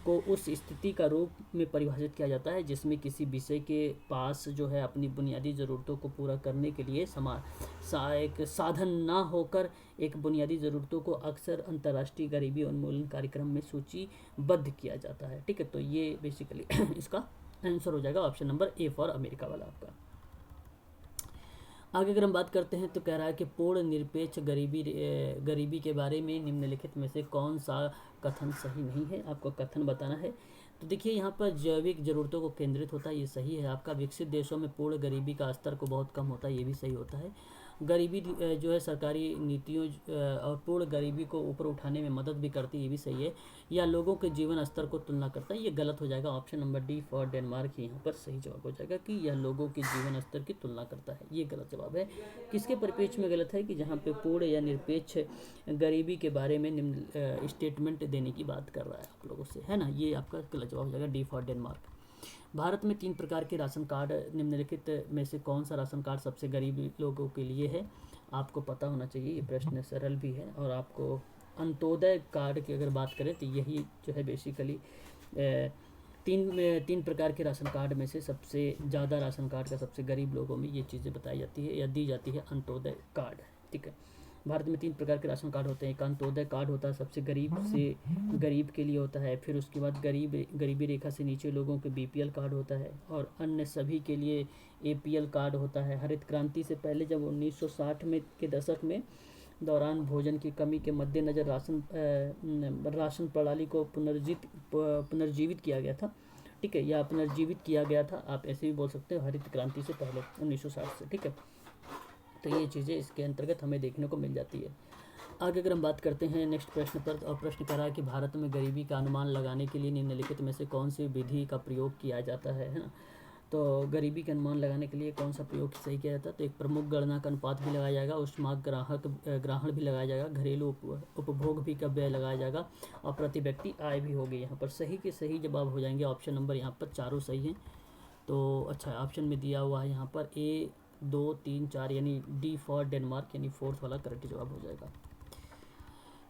[SPEAKER 1] को उस स्थिति का रूप में परिभाषित किया जाता है जिसमें किसी विषय के पास जो है अपनी बुनियादी ज़रूरतों को पूरा करने के लिए एक साधन ना होकर एक बुनियादी ज़रूरतों को अक्सर अंतर्राष्ट्रीय गरीबी उन्मूलन कार्यक्रम में सूचीबद्ध किया जाता है, ठीक है। तो ये बेसिकली इसका आंसर हो जाएगा option number A for America वाला आपका। आगे अगर हम बात करते हैं तो कह रहा है कि पूर्ण निरपेक्ष गरीबी के बारे में निम्नलिखित में से कौन सा कथन सही नहीं है, आपको कथन बताना है। तो देखिए यहाँ पर जैविक ज़रूरतों को केंद्रित होता है, ये सही है आपका। विकसित देशों में पूर्ण गरीबी का स्तर को बहुत कम होता है, ये भी सही होता है। गरीबी जो है सरकारी नीतियों और पूर्ण गरीबी को ऊपर उठाने में मदद भी करती है, ये भी सही है। या लोगों के जीवन स्तर को तुलना करता है, ये गलत हो जाएगा। Option number D for Denmark यहाँ पर सही जवाब हो जाएगा कि यह लोगों के जीवन स्तर की तुलना करता है, ये गलत जवाब है। किसके परिप्रेक्ष्य में गलत है कि जहाँ पे पूर्ण या निरपेक्ष गरीबी के बारे में निम्न स्टेटमेंट देने की बात कर रहा है आप लोगों से, है ना, ये आपका गलत जवाब हो जाएगा डी फॉर डेनमार्क। भारत में 3 प्रकार के राशन कार्ड, निम्नलिखित में से कौन सा राशन कार्ड सबसे गरीब लोगों के लिए है? आपको पता होना चाहिए, ये प्रश्न सरल भी है। और आपको अंत्योदय कार्ड की अगर बात करें तो यही जो है बेसिकली 3 प्रकार के राशन कार्ड में से सबसे ज़्यादा राशन कार्ड का सबसे गरीब लोगों में ये चीज़ें बताई जाती है या दी जाती है, अंत्योदय कार्ड, ठीक है। भारत में 3 प्रकार के राशन कार्ड होते हैं। एक अंत्योदय कार्ड होता है, सबसे गरीब के लिए होता है। फिर उसके बाद गरीबी रेखा से नीचे लोगों के BPL कार्ड होता है, और अन्य सभी के लिए APL कार्ड होता है। हरित क्रांति से पहले जब 1960 के दशक में दौरान भोजन की कमी के मद्देनज़र राशन प्रणाली को पुनर्जीवित किया गया था, ठीक है, या पुनर्जीवित किया गया था, आप ऐसे भी बोल सकते हो, हरित क्रांति से पहले 1960 से, ठीक है। तो ये चीज़ें इसके अंतर्गत हमें देखने को मिल जाती है। आगे अगर हम बात करते हैं नेक्स्ट प्रश्न पर, और प्रश्न कह रहा है कि भारत में गरीबी का अनुमान लगाने के लिए निम्नलिखित में से कौन सी विधि का प्रयोग किया जाता है ना। तो गरीबी का अनुमान लगाने के लिए कौन सा प्रयोग सही किया जाता है, तो एक प्रमुख गणना का अनुपात भी लगाया जाएगा, उष्मांक ग्रहण भी लगाया जाएगा, घरेलू उपभोग भी का व्यय लगाया जाएगा, और प्रति व्यक्ति आय भी होगी। यहाँ पर सही के सही जवाब हो जाएंगे ऑप्शन नंबर, यहाँ पर चारों सही हैं। तो अच्छा ऑप्शन में दिया हुआ है यहाँ पर A 2 3 4 यानी D फॉर डेनमार्क यानी फोर्थ वाला करेक्ट जवाब हो जाएगा।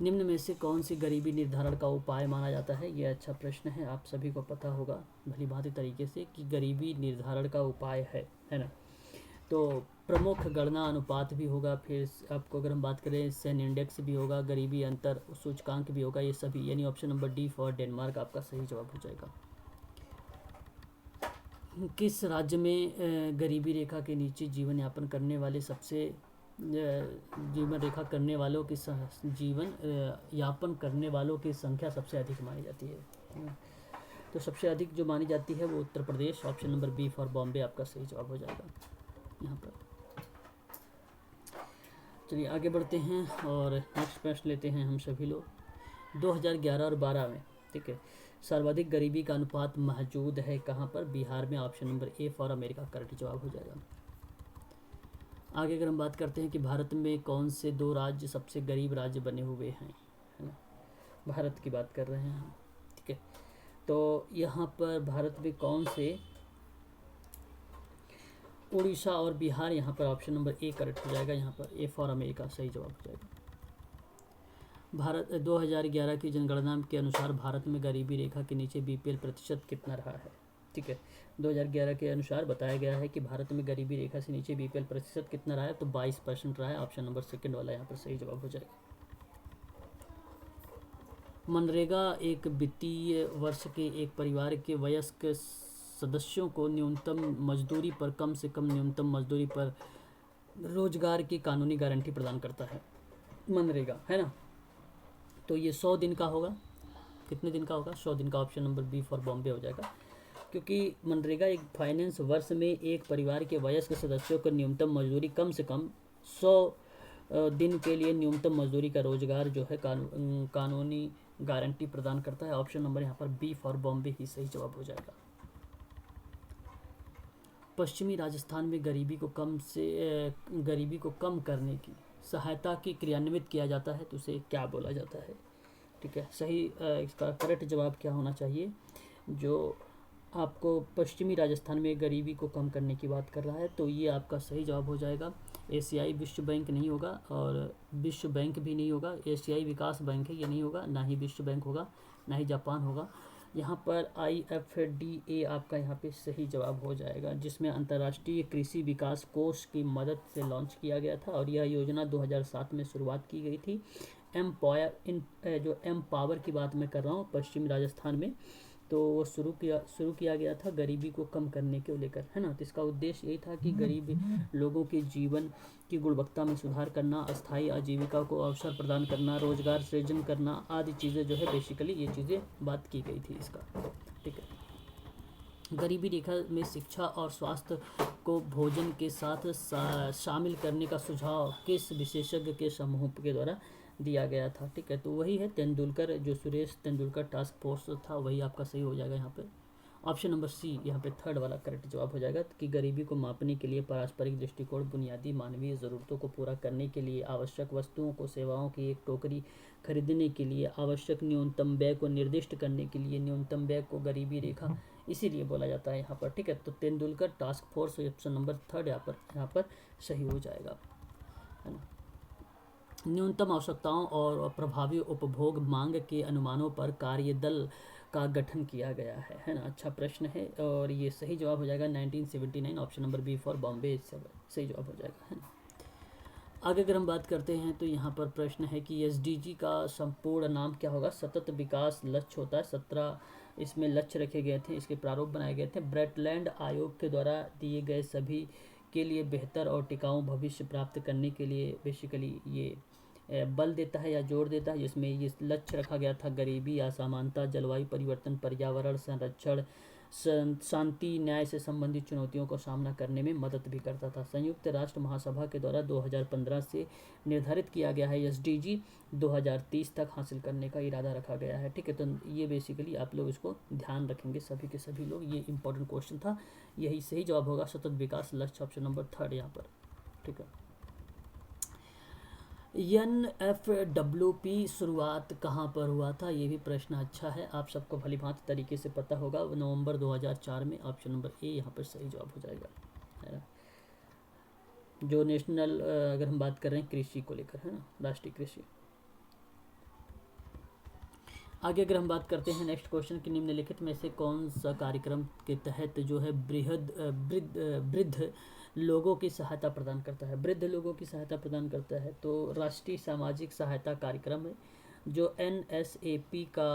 [SPEAKER 1] निम्न में से कौन सी गरीबी निर्धारण का उपाय माना जाता है, यह अच्छा प्रश्न है, आप सभी को पता होगा भली भांति तरीके से कि गरीबी निर्धारण का उपाय है ना। तो प्रमुख गणना अनुपात भी होगा, फिर आपको अगर हम बात करें सेन इंडेक्स भी होगा, गरीबी अंतर सूचकांक भी होगा, ये सभी यानी option number D for Denmark आपका सही जवाब हो जाएगा। किस राज्य में गरीबी रेखा के नीचे जीवन यापन करने वाले सबसे जीवन रेखा करने वालों की जीवन यापन करने वालों की संख्या सबसे अधिक मानी जाती है। तो सबसे अधिक जो मानी जाती है वो Uttar Pradesh, option number B for Bombay आपका सही जवाब हो जाएगा यहाँ पर। चलिए आगे बढ़ते हैं और नेक्स्ट प्रश्न लेते हैं हम सभी लोग। 2011 और 12 में, ठीक है, सर्वाधिक गरीबी का अनुपात मौजूद है कहाँ पर, बिहार में, option number A for America correct जवाब हो जाएगा। आगे अगर हम बात करते हैं कि भारत में कौन से 2 राज्य सबसे गरीब राज्य बने हुए हैं, है ना, भारत की बात कर रहे हैं हम, ठीक है। तो यहाँ पर भारत में कौन से, उड़ीसा और बिहार, यहाँ पर ऑप्शन नंबर ए करेक्ट हो जाएगा, यहाँ पर ए फॉर अमेरिका सही जवाब हो जाएगा। भारत 2011 की जनगणना के अनुसार भारत में गरीबी रेखा के नीचे बीपीएल प्रतिशत कितना रहा है, ठीक है। 2011 के अनुसार बताया गया है कि भारत में गरीबी रेखा से नीचे बीपीएल प्रतिशत कितना रहा है, तो 22% रहा है, ऑप्शन नंबर सेकंड वाला यहाँ पर सही जवाब हो जाएगा। मनरेगा एक वित्तीय वर्ष के एक परिवार के वयस्क सदस्यों को न्यूनतम मजदूरी पर कम से कम न्यूनतम मजदूरी पर रोजगार की कानूनी गारंटी प्रदान करता है, मनरेगा, है ना। तो ये 100 दिन का होगा, कितने दिन का होगा, 100 दिन का, option number B for Bombay हो जाएगा। क्योंकि मनरेगा एक फाइनेंस वर्ष में एक परिवार के वयस्क सदस्यों को न्यूनतम मजदूरी कम से कम 100 दिन के लिए न्यूनतम मजदूरी का रोजगार जो है कानूनी गारंटी प्रदान करता है, ऑप्शन नंबर यहाँ पर बी फॉर बॉम्बे ही सही जवाब हो जाएगा। पश्चिमी राजस्थान में गरीबी को कम करने की सहायता की क्रियान्वित किया जाता है, तो उसे क्या बोला जाता है, ठीक है। सही इसका करेक्ट जवाब क्या होना चाहिए, जो आपको पश्चिमी राजस्थान में गरीबी को कम करने की बात कर रहा है, तो ये आपका सही जवाब हो जाएगा। एशियाई विश्व बैंक नहीं होगा, और विश्व बैंक भी नहीं होगा, एशियाई विकास बैंक है, ये नहीं होगा, ना ही विश्व बैंक होगा, ना ही जापान होगा। यहाँ पर IFDA आपका यहाँ पे सही जवाब हो जाएगा, जिसमें अंतर्राष्ट्रीय कृषि विकास कोष की मदद से लॉन्च किया गया था, और यह योजना 2007 में शुरुआत की गई थी। जो एम पावर की बात मैं कर रहा हूँ पश्चिमी राजस्थान में, तो वो शुरू किया गया था गरीबी को कम करने को लेकर, है ना। तो इसका उद्देश्य यही था कि गरीब लोगों के जीवन की गुणवत्ता में सुधार करना, अस्थायी आजीविका को अवसर प्रदान करना, रोजगार सृजन करना आदि चीज़ें जो है बेसिकली ये चीज़ें बात की गई थी इसका, ठीक है। गरीबी रेखा में शिक्षा और स्वास्थ्य को भोजन के साथ शामिल करने का सुझाव किस विशेषज्ञ के समूह के द्वारा दिया गया था, ठीक है। तो वही है तेंदुलकर, जो सुरेश तेंदुलकर टास्क फोर्स था, वही आपका सही हो जाएगा यहाँ पे, ऑप्शन नंबर सी यहाँ पे थर्ड वाला करेक्ट जवाब हो जाएगा। कि गरीबी को मापने के लिए पारस्परिक दृष्टिकोण, बुनियादी मानवीय ज़रूरतों को पूरा करने के लिए, आवश्यक वस्तुओं को सेवाओं की एक टोकरी खरीदने के लिए, आवश्यक न्यूनतम व्यय को निर्दिष्ट करने के लिए, न्यूनतम व्यय को गरीबी रेखा इसीलिए बोला जाता है यहाँ पर, ठीक है। तो Tendulkar task force option number third यहाँ पर सही हो जाएगा, है ना। न्यूनतम आवश्यकताओं और प्रभावी उपभोग मांग के अनुमानों पर कार्यदल का गठन किया गया है ना। अच्छा प्रश्न है, और ये सही जवाब हो जाएगा 1979, option number B for Bombay सही जवाब हो जाएगा, है ना। आगे अगर हम बात करते हैं तो यहाँ पर प्रश्न है कि SDG का संपूर्ण नाम क्या होगा। सतत विकास लक्ष्य होता है, 17 इसमें लक्ष्य रखे गए थे, इसके प्रारूप बनाए गए थे। ब्रेटलैंड आयोग के द्वारा दिए गए सभी के लिए बेहतर और टिकाऊ भविष्य प्राप्त करने के लिए बेसिकली ये बल देता है या जोर देता है, जिसमें ये लक्ष्य रखा गया था गरीबी, असमानता, जलवायु परिवर्तन, पर्यावरण संरक्षण, शांति न्याय से संबंधित चुनौतियों का सामना करने में मदद भी करता था। संयुक्त राष्ट्र महासभा के द्वारा 2015 से निर्धारित किया गया है एसडीजी 2030 तक हासिल करने का इरादा रखा गया है। ठीक है, तो ये बेसिकली आप लोग इसको ध्यान रखेंगे सभी के सभी लोग, ये इंपॉर्टेंट क्वेश्चन था। यही सही जवाब होगा सतत विकास लक्ष्य, ऑप्शन नंबर 3 यहाँ पर। ठीक है, NFWP शुरुआत कहाँ पर हुआ था, ये भी प्रश्न अच्छा है, आप सबको भली भांति तरीके से पता होगा। नवंबर 2004 में, ऑप्शन नंबर ए यहाँ पर सही जवाब हो जाएगा, है ना। जो नेशनल अगर हम बात कर रहे हैं कृषि को लेकर, है ना, राष्ट्रीय कृषि। आगे अगर हम बात करते हैं नेक्स्ट क्वेश्चन की, निम्नलिखित में से कौन सा कार्यक्रम के तहत जो है वृद्ध लोगों की सहायता प्रदान करता है, वृद्ध लोगों की सहायता प्रदान करता है, तो राष्ट्रीय सामाजिक सहायता कार्यक्रम है जो NSAP का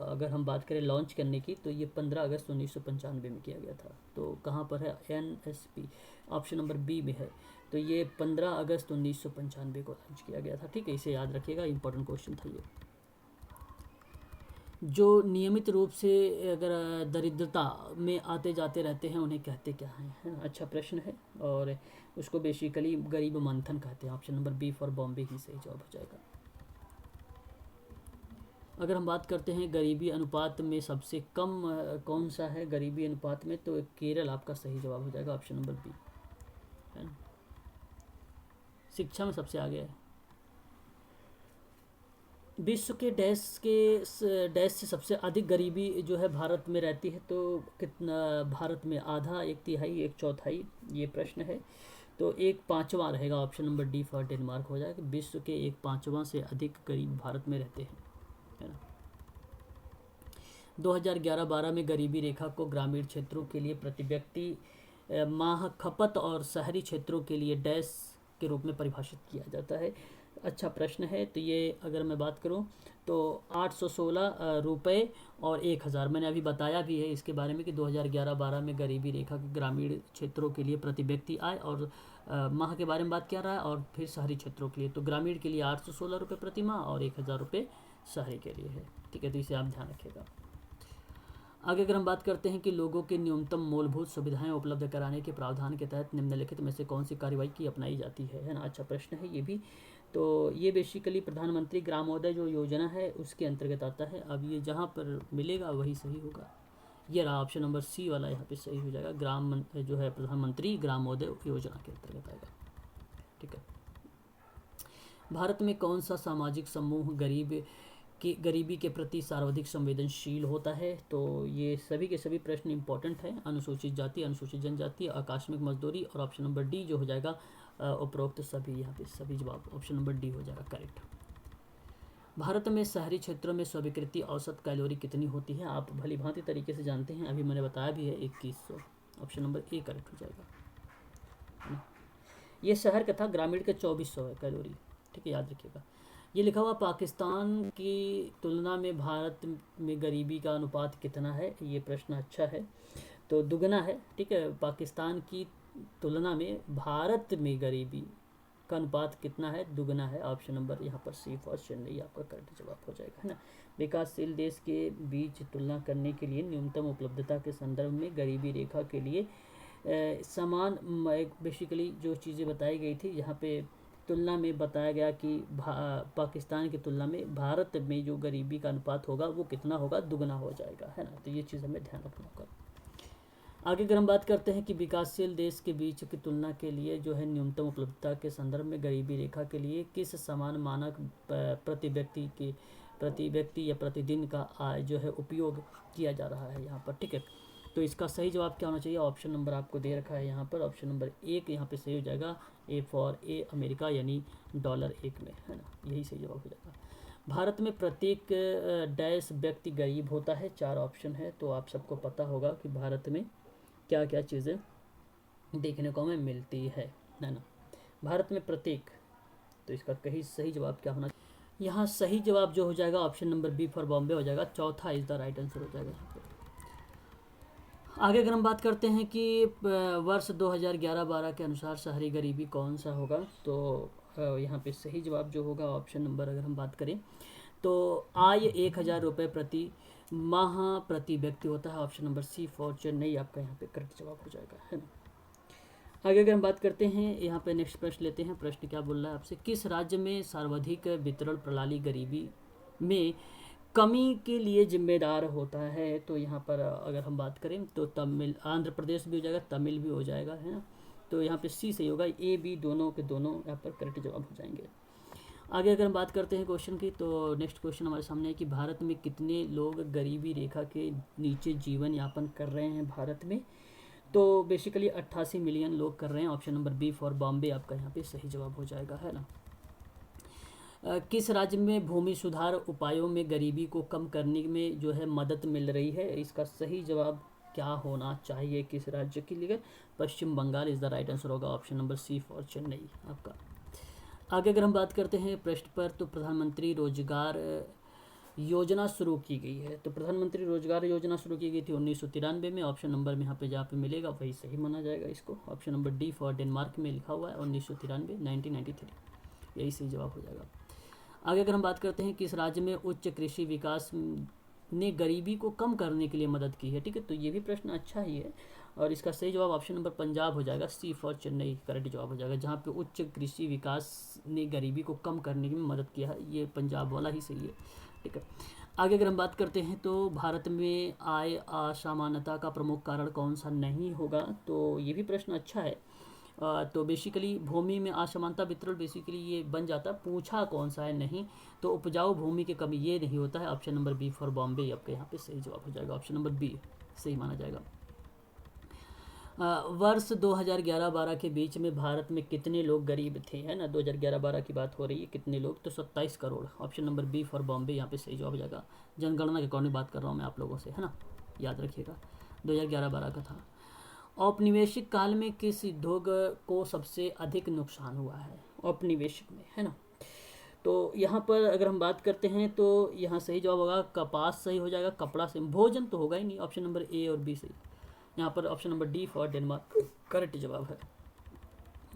[SPEAKER 1] अगर हम बात करें लॉन्च करने की, तो ये 15 अगस्त 1995 में किया गया था। तो कहाँ पर है NSP, ऑप्शन नंबर बी में है। तो ये 15 अगस्त 1995 को लॉन्च किया गया था। ठीक है, इसे याद रखिएगा, इंपॉर्टेंट क्वेश्चन था ये। जो नियमित रूप से अगर दरिद्रता में आते जाते रहते हैं उन्हें कहते क्या हैं, है ना, अच्छा प्रश्न है, और उसको बेसिकली गरीब मंथन कहते हैं। Option number B for Bombay ही सही जवाब हो जाएगा। अगर हम बात करते हैं गरीबी अनुपात में सबसे कम कौन सा है गरीबी अनुपात में, तो केरल आपका सही जवाब हो जाएगा, ऑप्शन नंबर बी, है ना। शिक्षा में सबसे आगे है। विश्व के डैश से सबसे अधिक गरीबी जो है भारत में रहती है, तो कितना भारत में, आधा, एक तिहाई, एक चौथाई, ये प्रश्न है। तो 1/5 रहेगा, option number D for Denmark हो जाएगा। विश्व के 1/5 से अधिक गरीब भारत में रहते हैं, है ना। 2011-12 में गरीबी रेखा को ग्रामीण क्षेत्रों के लिए प्रति व्यक्ति माह खपत और शहरी क्षेत्रों के लिए डैश के रूप में परिभाषित किया जाता है। अच्छा प्रश्न है। तो ये अगर मैं बात करूं तो 816 रुपये और 1000, मैंने अभी बताया भी है इसके बारे में कि 2011-12 में गरीबी रेखा के ग्रामीण क्षेत्रों के लिए प्रति व्यक्ति आय और माह के बारे में बात कर रहा है, और फिर शहरी क्षेत्रों के लिए, तो ग्रामीण के लिए 816 रुपये प्रति माह और 1000 रुपये शहरी के लिए है। ठीक है, तो इसे आप ध्यान रखिएगा। आगे अगर हम बात करते हैं कि लोगों के न्यूनतम मूलभूत सुविधाएं उपलब्ध कराने के प्रावधान के तहत निम्नलिखित में से कौन सी कार्रवाई की अपनाई जाती है ना। अच्छा प्रश्न है ये भी। तो ये बेसिकली प्रधानमंत्री ग्रामोदय जो योजना है उसके अंतर्गत आता है। अब ये जहाँ पर मिलेगा वही सही होगा, ये रहा ऑप्शन नंबर सी वाला यहाँ पे सही हो जाएगा। जो है प्रधानमंत्री ग्रामोदय योजना के अंतर्गत आएगा। ठीक है, भारत में कौन सा सामाजिक समूह गरीबी के प्रति सर्वाधिक संवेदनशील होता है, तो ये सभी के सभी प्रश्न इंपॉर्टेंट हैं। अनुसूचित जाति, अनुसूचित जनजाति, आकस्मिक मजदूरी, और ऑप्शन नंबर डी जो हो जाएगा उपरोक्त सभी, यहाँ पे सभी जवाब ऑप्शन नंबर डी हो जाएगा करेक्ट। भारत में शहरी क्षेत्रों में स्वीकृति औसत कैलोरी कितनी होती है, आप भली भांति तरीके से जानते हैं, अभी मैंने बताया भी है 2100, ऑप्शन नंबर ए करेक्ट हो जाएगा। ये शहर का था, ग्रामीण का 2400 है कैलोरी। ठीक है, याद रखिएगा। ये लिखा हुआ पाकिस्तान की तुलना में भारत में गरीबी का अनुपात कितना है, ये प्रश्न अच्छा है, तो दुगना है। ठीक है, पाकिस्तान की तुलना में भारत में गरीबी का अनुपात कितना है, दुगना है। ऑप्शन नंबर यहाँ पर सी फॉर चेन्नई आपका करेक्ट जवाब हो जाएगा, है ना। विकासशील देश के बीच तुलना करने के लिए न्यूनतम उपलब्धता के संदर्भ में गरीबी रेखा के लिए समान बेसिकली जो चीज़ें बताई गई थी, यहाँ पे तुलना में बताया गया कि पाकिस्तान की तुलना में भारत में जो गरीबी का अनुपात होगा वो कितना होगा, दुगना हो जाएगा, है ना। तो ये चीज़ हमें ध्यान रखना होगा। आगे अगर हम बात करते हैं कि विकासशील देश के बीच की तुलना के लिए जो है न्यूनतम उपलब्धता के संदर्भ में गरीबी रेखा के लिए किस समान मानक प्रति व्यक्ति या प्रतिदिन का आय जो है उपयोग किया जा रहा है यहाँ पर। ठीक है, तो इसका सही जवाब क्या होना चाहिए, ऑप्शन नंबर आपको दे रखा है यहाँ पर, ऑप्शन नंबर 1 यहाँ पे सही हो जाएगा, ए फॉर ए अमेरिका, यानी $1 में, है ना, यही सही जवाब हो जाएगा। भारत में प्रत्येक डैश व्यक्ति गरीब होता है, 4 ऑप्शन है, तो आप सबको पता होगा कि भारत में क्या क्या चीज़ें देखने को हमें मिलती है ना। भारत में प्रत्येक, तो इसका कहीं सही जवाब क्या होना, यहाँ सही जवाब जो हो जाएगा option number B for Bombay हो जाएगा, चौथा इज द राइट आंसर हो जाएगा। आगे अगर हम बात करते हैं कि वर्ष 2011-12 के अनुसार शहरी गरीबी कौन सा होगा, तो यहाँ पे सही जवाब जो होगा ऑप्शन नंबर, अगर हम बात करें तो आय 1000 रुपये प्रति माह प्रति व्यक्ति होता है। Option number C for Chennai आपका यहाँ पे करेक्ट जवाब हो जाएगा, है ना। आगे अगर हम बात करते हैं, यहाँ पे नेक्स्ट प्रश्न लेते हैं। प्रश्न क्या बोल रहा है आपसे, किस राज्य में सर्वाधिक वितरण प्रणाली गरीबी में कमी के लिए जिम्मेदार होता है? तो यहाँ पर अगर हम बात करें तो तमिल, आंध्र प्रदेश भी हो जाएगा, तमिल भी हो जाएगा, है ना। तो यहाँ पे सी सही होगा, ए बी दोनों के दोनों यहाँ पर करेक्ट जवाब हो जाएंगे। आगे अगर हम बात करते हैं क्वेश्चन की, तो नेक्स्ट क्वेश्चन हमारे सामने है कि भारत में कितने लोग गरीबी रेखा के नीचे जीवन यापन कर रहे हैं भारत में? तो बेसिकली 88 मिलियन लोग कर रहे हैं। Option number B for Bombay आपका यहाँ पे सही जवाब हो जाएगा, है ना। किस राज्य में भूमि सुधार उपायों में गरीबी को कम करने में जो है मदद मिल रही है? इसका सही जवाब क्या होना चाहिए किस राज्य के लिए? Paschim Bangal is the right answer होगा, option number C for Chennai आपका। आगे अगर हम बात करते हैं प्रश्न पर, तो प्रधानमंत्री रोजगार योजना शुरू की गई है। तो प्रधानमंत्री रोजगार योजना शुरू की गई थी 1993 में। ऑप्शन नंबर में यहाँ पे जहाँ पे मिलेगा वही सही माना जाएगा इसको। Option number D for Denmark में लिखा हुआ है 1993, 1993, यही सही जवाब हो जाएगा। आगे अगर हम बात करते हैं, किस राज्य में उच्च कृषि विकास ने गरीबी को कम करने के लिए मदद की है? ठीक है, तो ये भी प्रश्न अच्छा ही है और इसका सही जवाब ऑप्शन नंबर पंजाब हो जाएगा, सी फॉर चेन्नई करेक्ट जवाब हो जाएगा। जहाँ पे उच्च कृषि विकास ने गरीबी को कम करने में मदद किया है, ये पंजाब वाला ही सही है। ठीक है, आगे अगर हम बात करते हैं, तो भारत में आय असमानता का प्रमुख कारण कौन सा नहीं होगा? तो ये भी प्रश्न अच्छा है। तो बेसिकली भूमि में असमानता वितरण, बेसिकली ये बन जाता है पूछा कौन सा है नहीं, तो उपजाऊ भूमि की कमी ये नहीं होता है। Option number B for Bombay आपके यहाँ पे सही जवाब हो जाएगा, ऑप्शन नंबर बी सही माना जाएगा। वर्ष 2011-12 के बीच में भारत में कितने लोग गरीब थे, है ना। 2011-12 की बात हो रही है, कितने लोग? तो 27 crore. Option number B for Bombay यहाँ पे सही जवाब हो जाएगा। जनगणना के अकॉर्डिंग बात कर रहा हूँ मैं आप लोगों से, है ना, याद रखिएगा 2011-12 का था। औपनिवेशिक काल में किस उद्योग को सबसे अधिक नुकसान हुआ है औपनिवेशिक में, है ना। तो यहाँ पर अगर हम बात करते हैं, तो यहाँ सही जवाब होगा कपास सही हो जाएगा, कपड़ा से, भोजन तो होगा ही नहीं। ऑप्शन नंबर ए और बी सही, यहाँ पर option number D for Denmark correct जवाब है।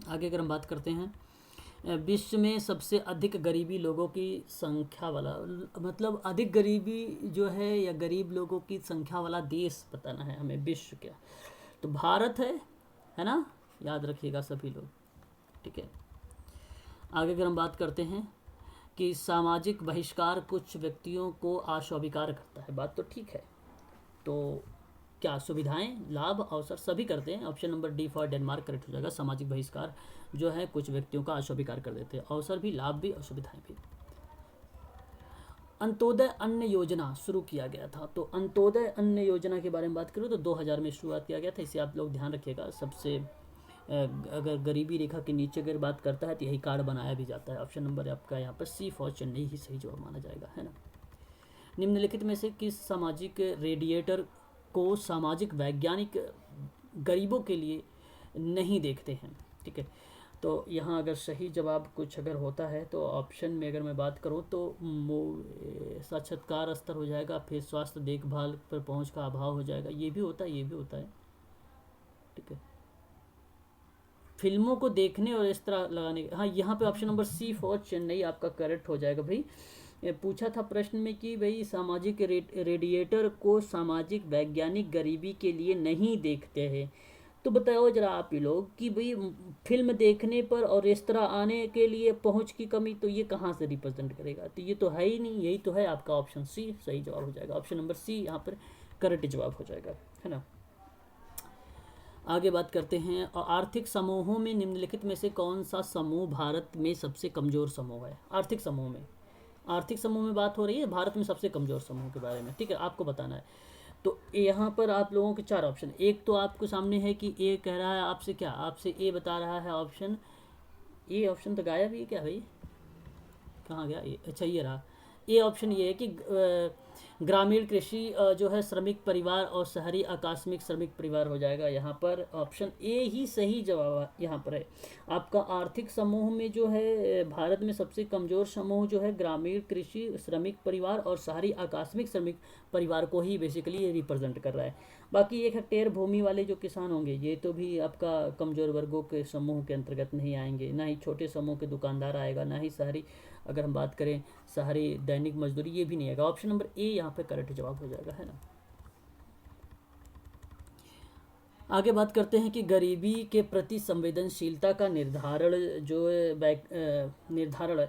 [SPEAKER 1] आगे अगर हम बात करते हैं, विश्व में सबसे अधिक गरीबी लोगों की संख्या वाला, मतलब अधिक गरीबी जो है या गरीब लोगों की संख्या वाला देश बताना है हमें, विश्व क्या? तो भारत है ना, याद रखिएगा सभी लोग। ठीक है, आगे अगर हम बात करते हैं कि सामाजिक बहिष्कार कुछ व्यक्तियों को अस्वीकार करता है, बात तो ठीक है, तो क्या सुविधाएं, लाभ, अवसर सभी करते हैं? Option number D for Denmark correct हो जाएगा। सामाजिक बहिष्कार जो है कुछ व्यक्तियों का अस्वीकार कर देते हैं, अवसर भी, लाभ भी और सुविधाएं भी। अंत्योदय अन्न योजना शुरू किया गया था, तो अंत्योदय अन्न योजना के बारे में बात करूँ तो 2000 में शुरुआत किया गया था। इसे आप लोग ध्यान रखिएगा। सबसे अगर गरीबी रेखा के नीचे अगर बात करता है तो यही कार्ड बनाया भी जाता है। ऑप्शन नंबर आपका यहाँ पर सी फॉर चेन्नई ही सही जवाब माना जाएगा, है ना। निम्नलिखित में से किस सामाजिक रेडिएटर को सामाजिक वैज्ञानिक गरीबों के लिए नहीं देखते हैं? ठीक है, तो यहाँ अगर सही जवाब कुछ अगर होता है तो ऑप्शन में अगर मैं बात करूँ तो साक्षात्कार स्तर हो जाएगा, फिर स्वास्थ्य देखभाल पर पहुँच का अभाव हो जाएगा, ये भी होता है, ये भी होता है। ठीक है, फिल्मों को देखने और इस तरह लगाने, हाँ यहाँ पे option number C for Chennai आपका करेक्ट हो जाएगा। भाई पूछा था प्रश्न में कि भाई सामाजिक रेडिएटर को सामाजिक वैज्ञानिक गरीबी के लिए नहीं देखते हैं, तो बताओ जरा आप ही लोग कि भाई फिल्म देखने पर और रेस्तरा आने के लिए पहुंच की कमी, तो ये कहाँ से रिप्रेजेंट करेगा? तो ये तो है ही नहीं, यही तो है आपका ऑप्शन सी सही जवाब हो जाएगा। ऑप्शन नंबर सी यहाँ पर करेक्ट जवाब हो जाएगा, है ना। आगे बात करते हैं, आर्थिक समूहों में निम्नलिखित में से कौन सा समूह भारत में सबसे कमज़ोर समूह है? आर्थिक समूह में, आर्थिक समूह में बात हो रही है भारत में सबसे कमज़ोर समूह के बारे में। ठीक है, आपको बताना है। तो यहाँ पर आप लोगों के चार ऑप्शन, एक तो आपको सामने है कि ए कह रहा है आपसे क्या, आपसे ए बता रहा है ऑप्शन ए, ऑप्शन तो गायब ही क्या भाई, कहाँ गया ए? अच्छा ये रहा ए ऑप्शन। ये है कि ग्रामीण कृषि जो है श्रमिक परिवार और शहरी आकस्मिक श्रमिक परिवार हो जाएगा। यहाँ पर ऑप्शन ए ही सही जवाब यहाँ पर है आपका। आर्थिक समूह में जो है भारत में सबसे कमज़ोर समूह जो है ग्रामीण कृषि श्रमिक परिवार और शहरी आकस्मिक श्रमिक परिवार को ही बेसिकली रिप्रेजेंट कर रहा है। बाकी 1 हेक्टेयर भूमि वाले जो किसान होंगे ये तो भी आपका कमज़ोर वर्गों के समूह के अंतर्गत नहीं आएंगे, ना ही छोटे समूह के दुकानदार आएगा, ना ही शहरी, अगर हम बात करें शहरी दैनिक मजदूरी, ये भी नहीं आएगा। ऑप्शन नंबर ए यहाँ पे करेक्ट जवाब हो जाएगा, है ना। आगे बात करते हैं कि गरीबी के प्रति संवेदनशीलता का निर्धारण जो है निर्धारण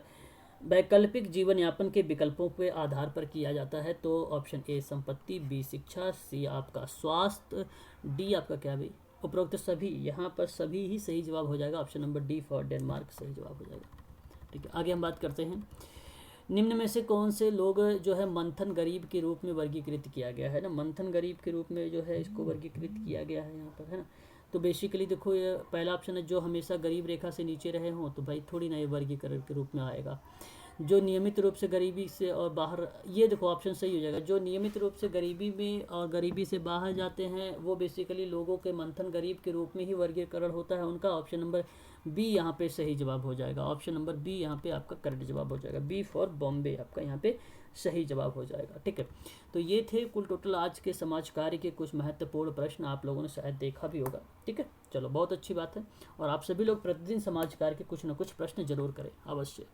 [SPEAKER 1] वैकल्पिक जीवन यापन के विकल्पों के आधार पर किया जाता है। तो ऑप्शन ए संपत्ति, बी शिक्षा, सी आपका स्वास्थ्य, डी आपका क्या भी उपरोक्त सभी। यहाँ पर सभी ही सही जवाब हो जाएगा। Option number D for Denmark सही जवाब हो जाएगा। ठीक है, आगे हम बात करते हैं निम्न में से कौन से लोग जो है मंथन गरीब के रूप में वर्गीकृत किया गया है ना। मंथन गरीब के रूप में जो है इसको वर्गीकृत किया गया है यहाँ पर, है ना। तो बेसिकली देखो ये पहला ऑप्शन है जो हमेशा गरीब रेखा से नीचे रहे हों, तो भाई थोड़ी ना ये वर्गीकरण के रूप में आएगा। जो नियमित रूप से गरीबी से और बाहर, ये देखो ऑप्शन सही हो जाएगा। जो नियमित रूप से गरीबी में और गरीबी से बाहर जाते हैं वो बेसिकली लोगों के मंथन गरीब के रूप में ही वर्गीकरण होता है उनका। ऑप्शन नंबर बी यहाँ पे सही जवाब हो जाएगा। ऑप्शन नंबर बी यहाँ पे आपका करेक्ट जवाब हो जाएगा। बी फॉर बॉम्बे आपका यहाँ पे सही जवाब हो जाएगा। ठीक है, तो ये थे कुल टोटल आज के समाज कार्य के कुछ महत्वपूर्ण प्रश्न, आप लोगों ने शायद देखा भी होगा। ठीक है, चलो बहुत अच्छी बात है। और आप सभी लोग प्रतिदिन समाज कार्य के कुछ न कुछ प्रश्न जरूर करें अवश्य।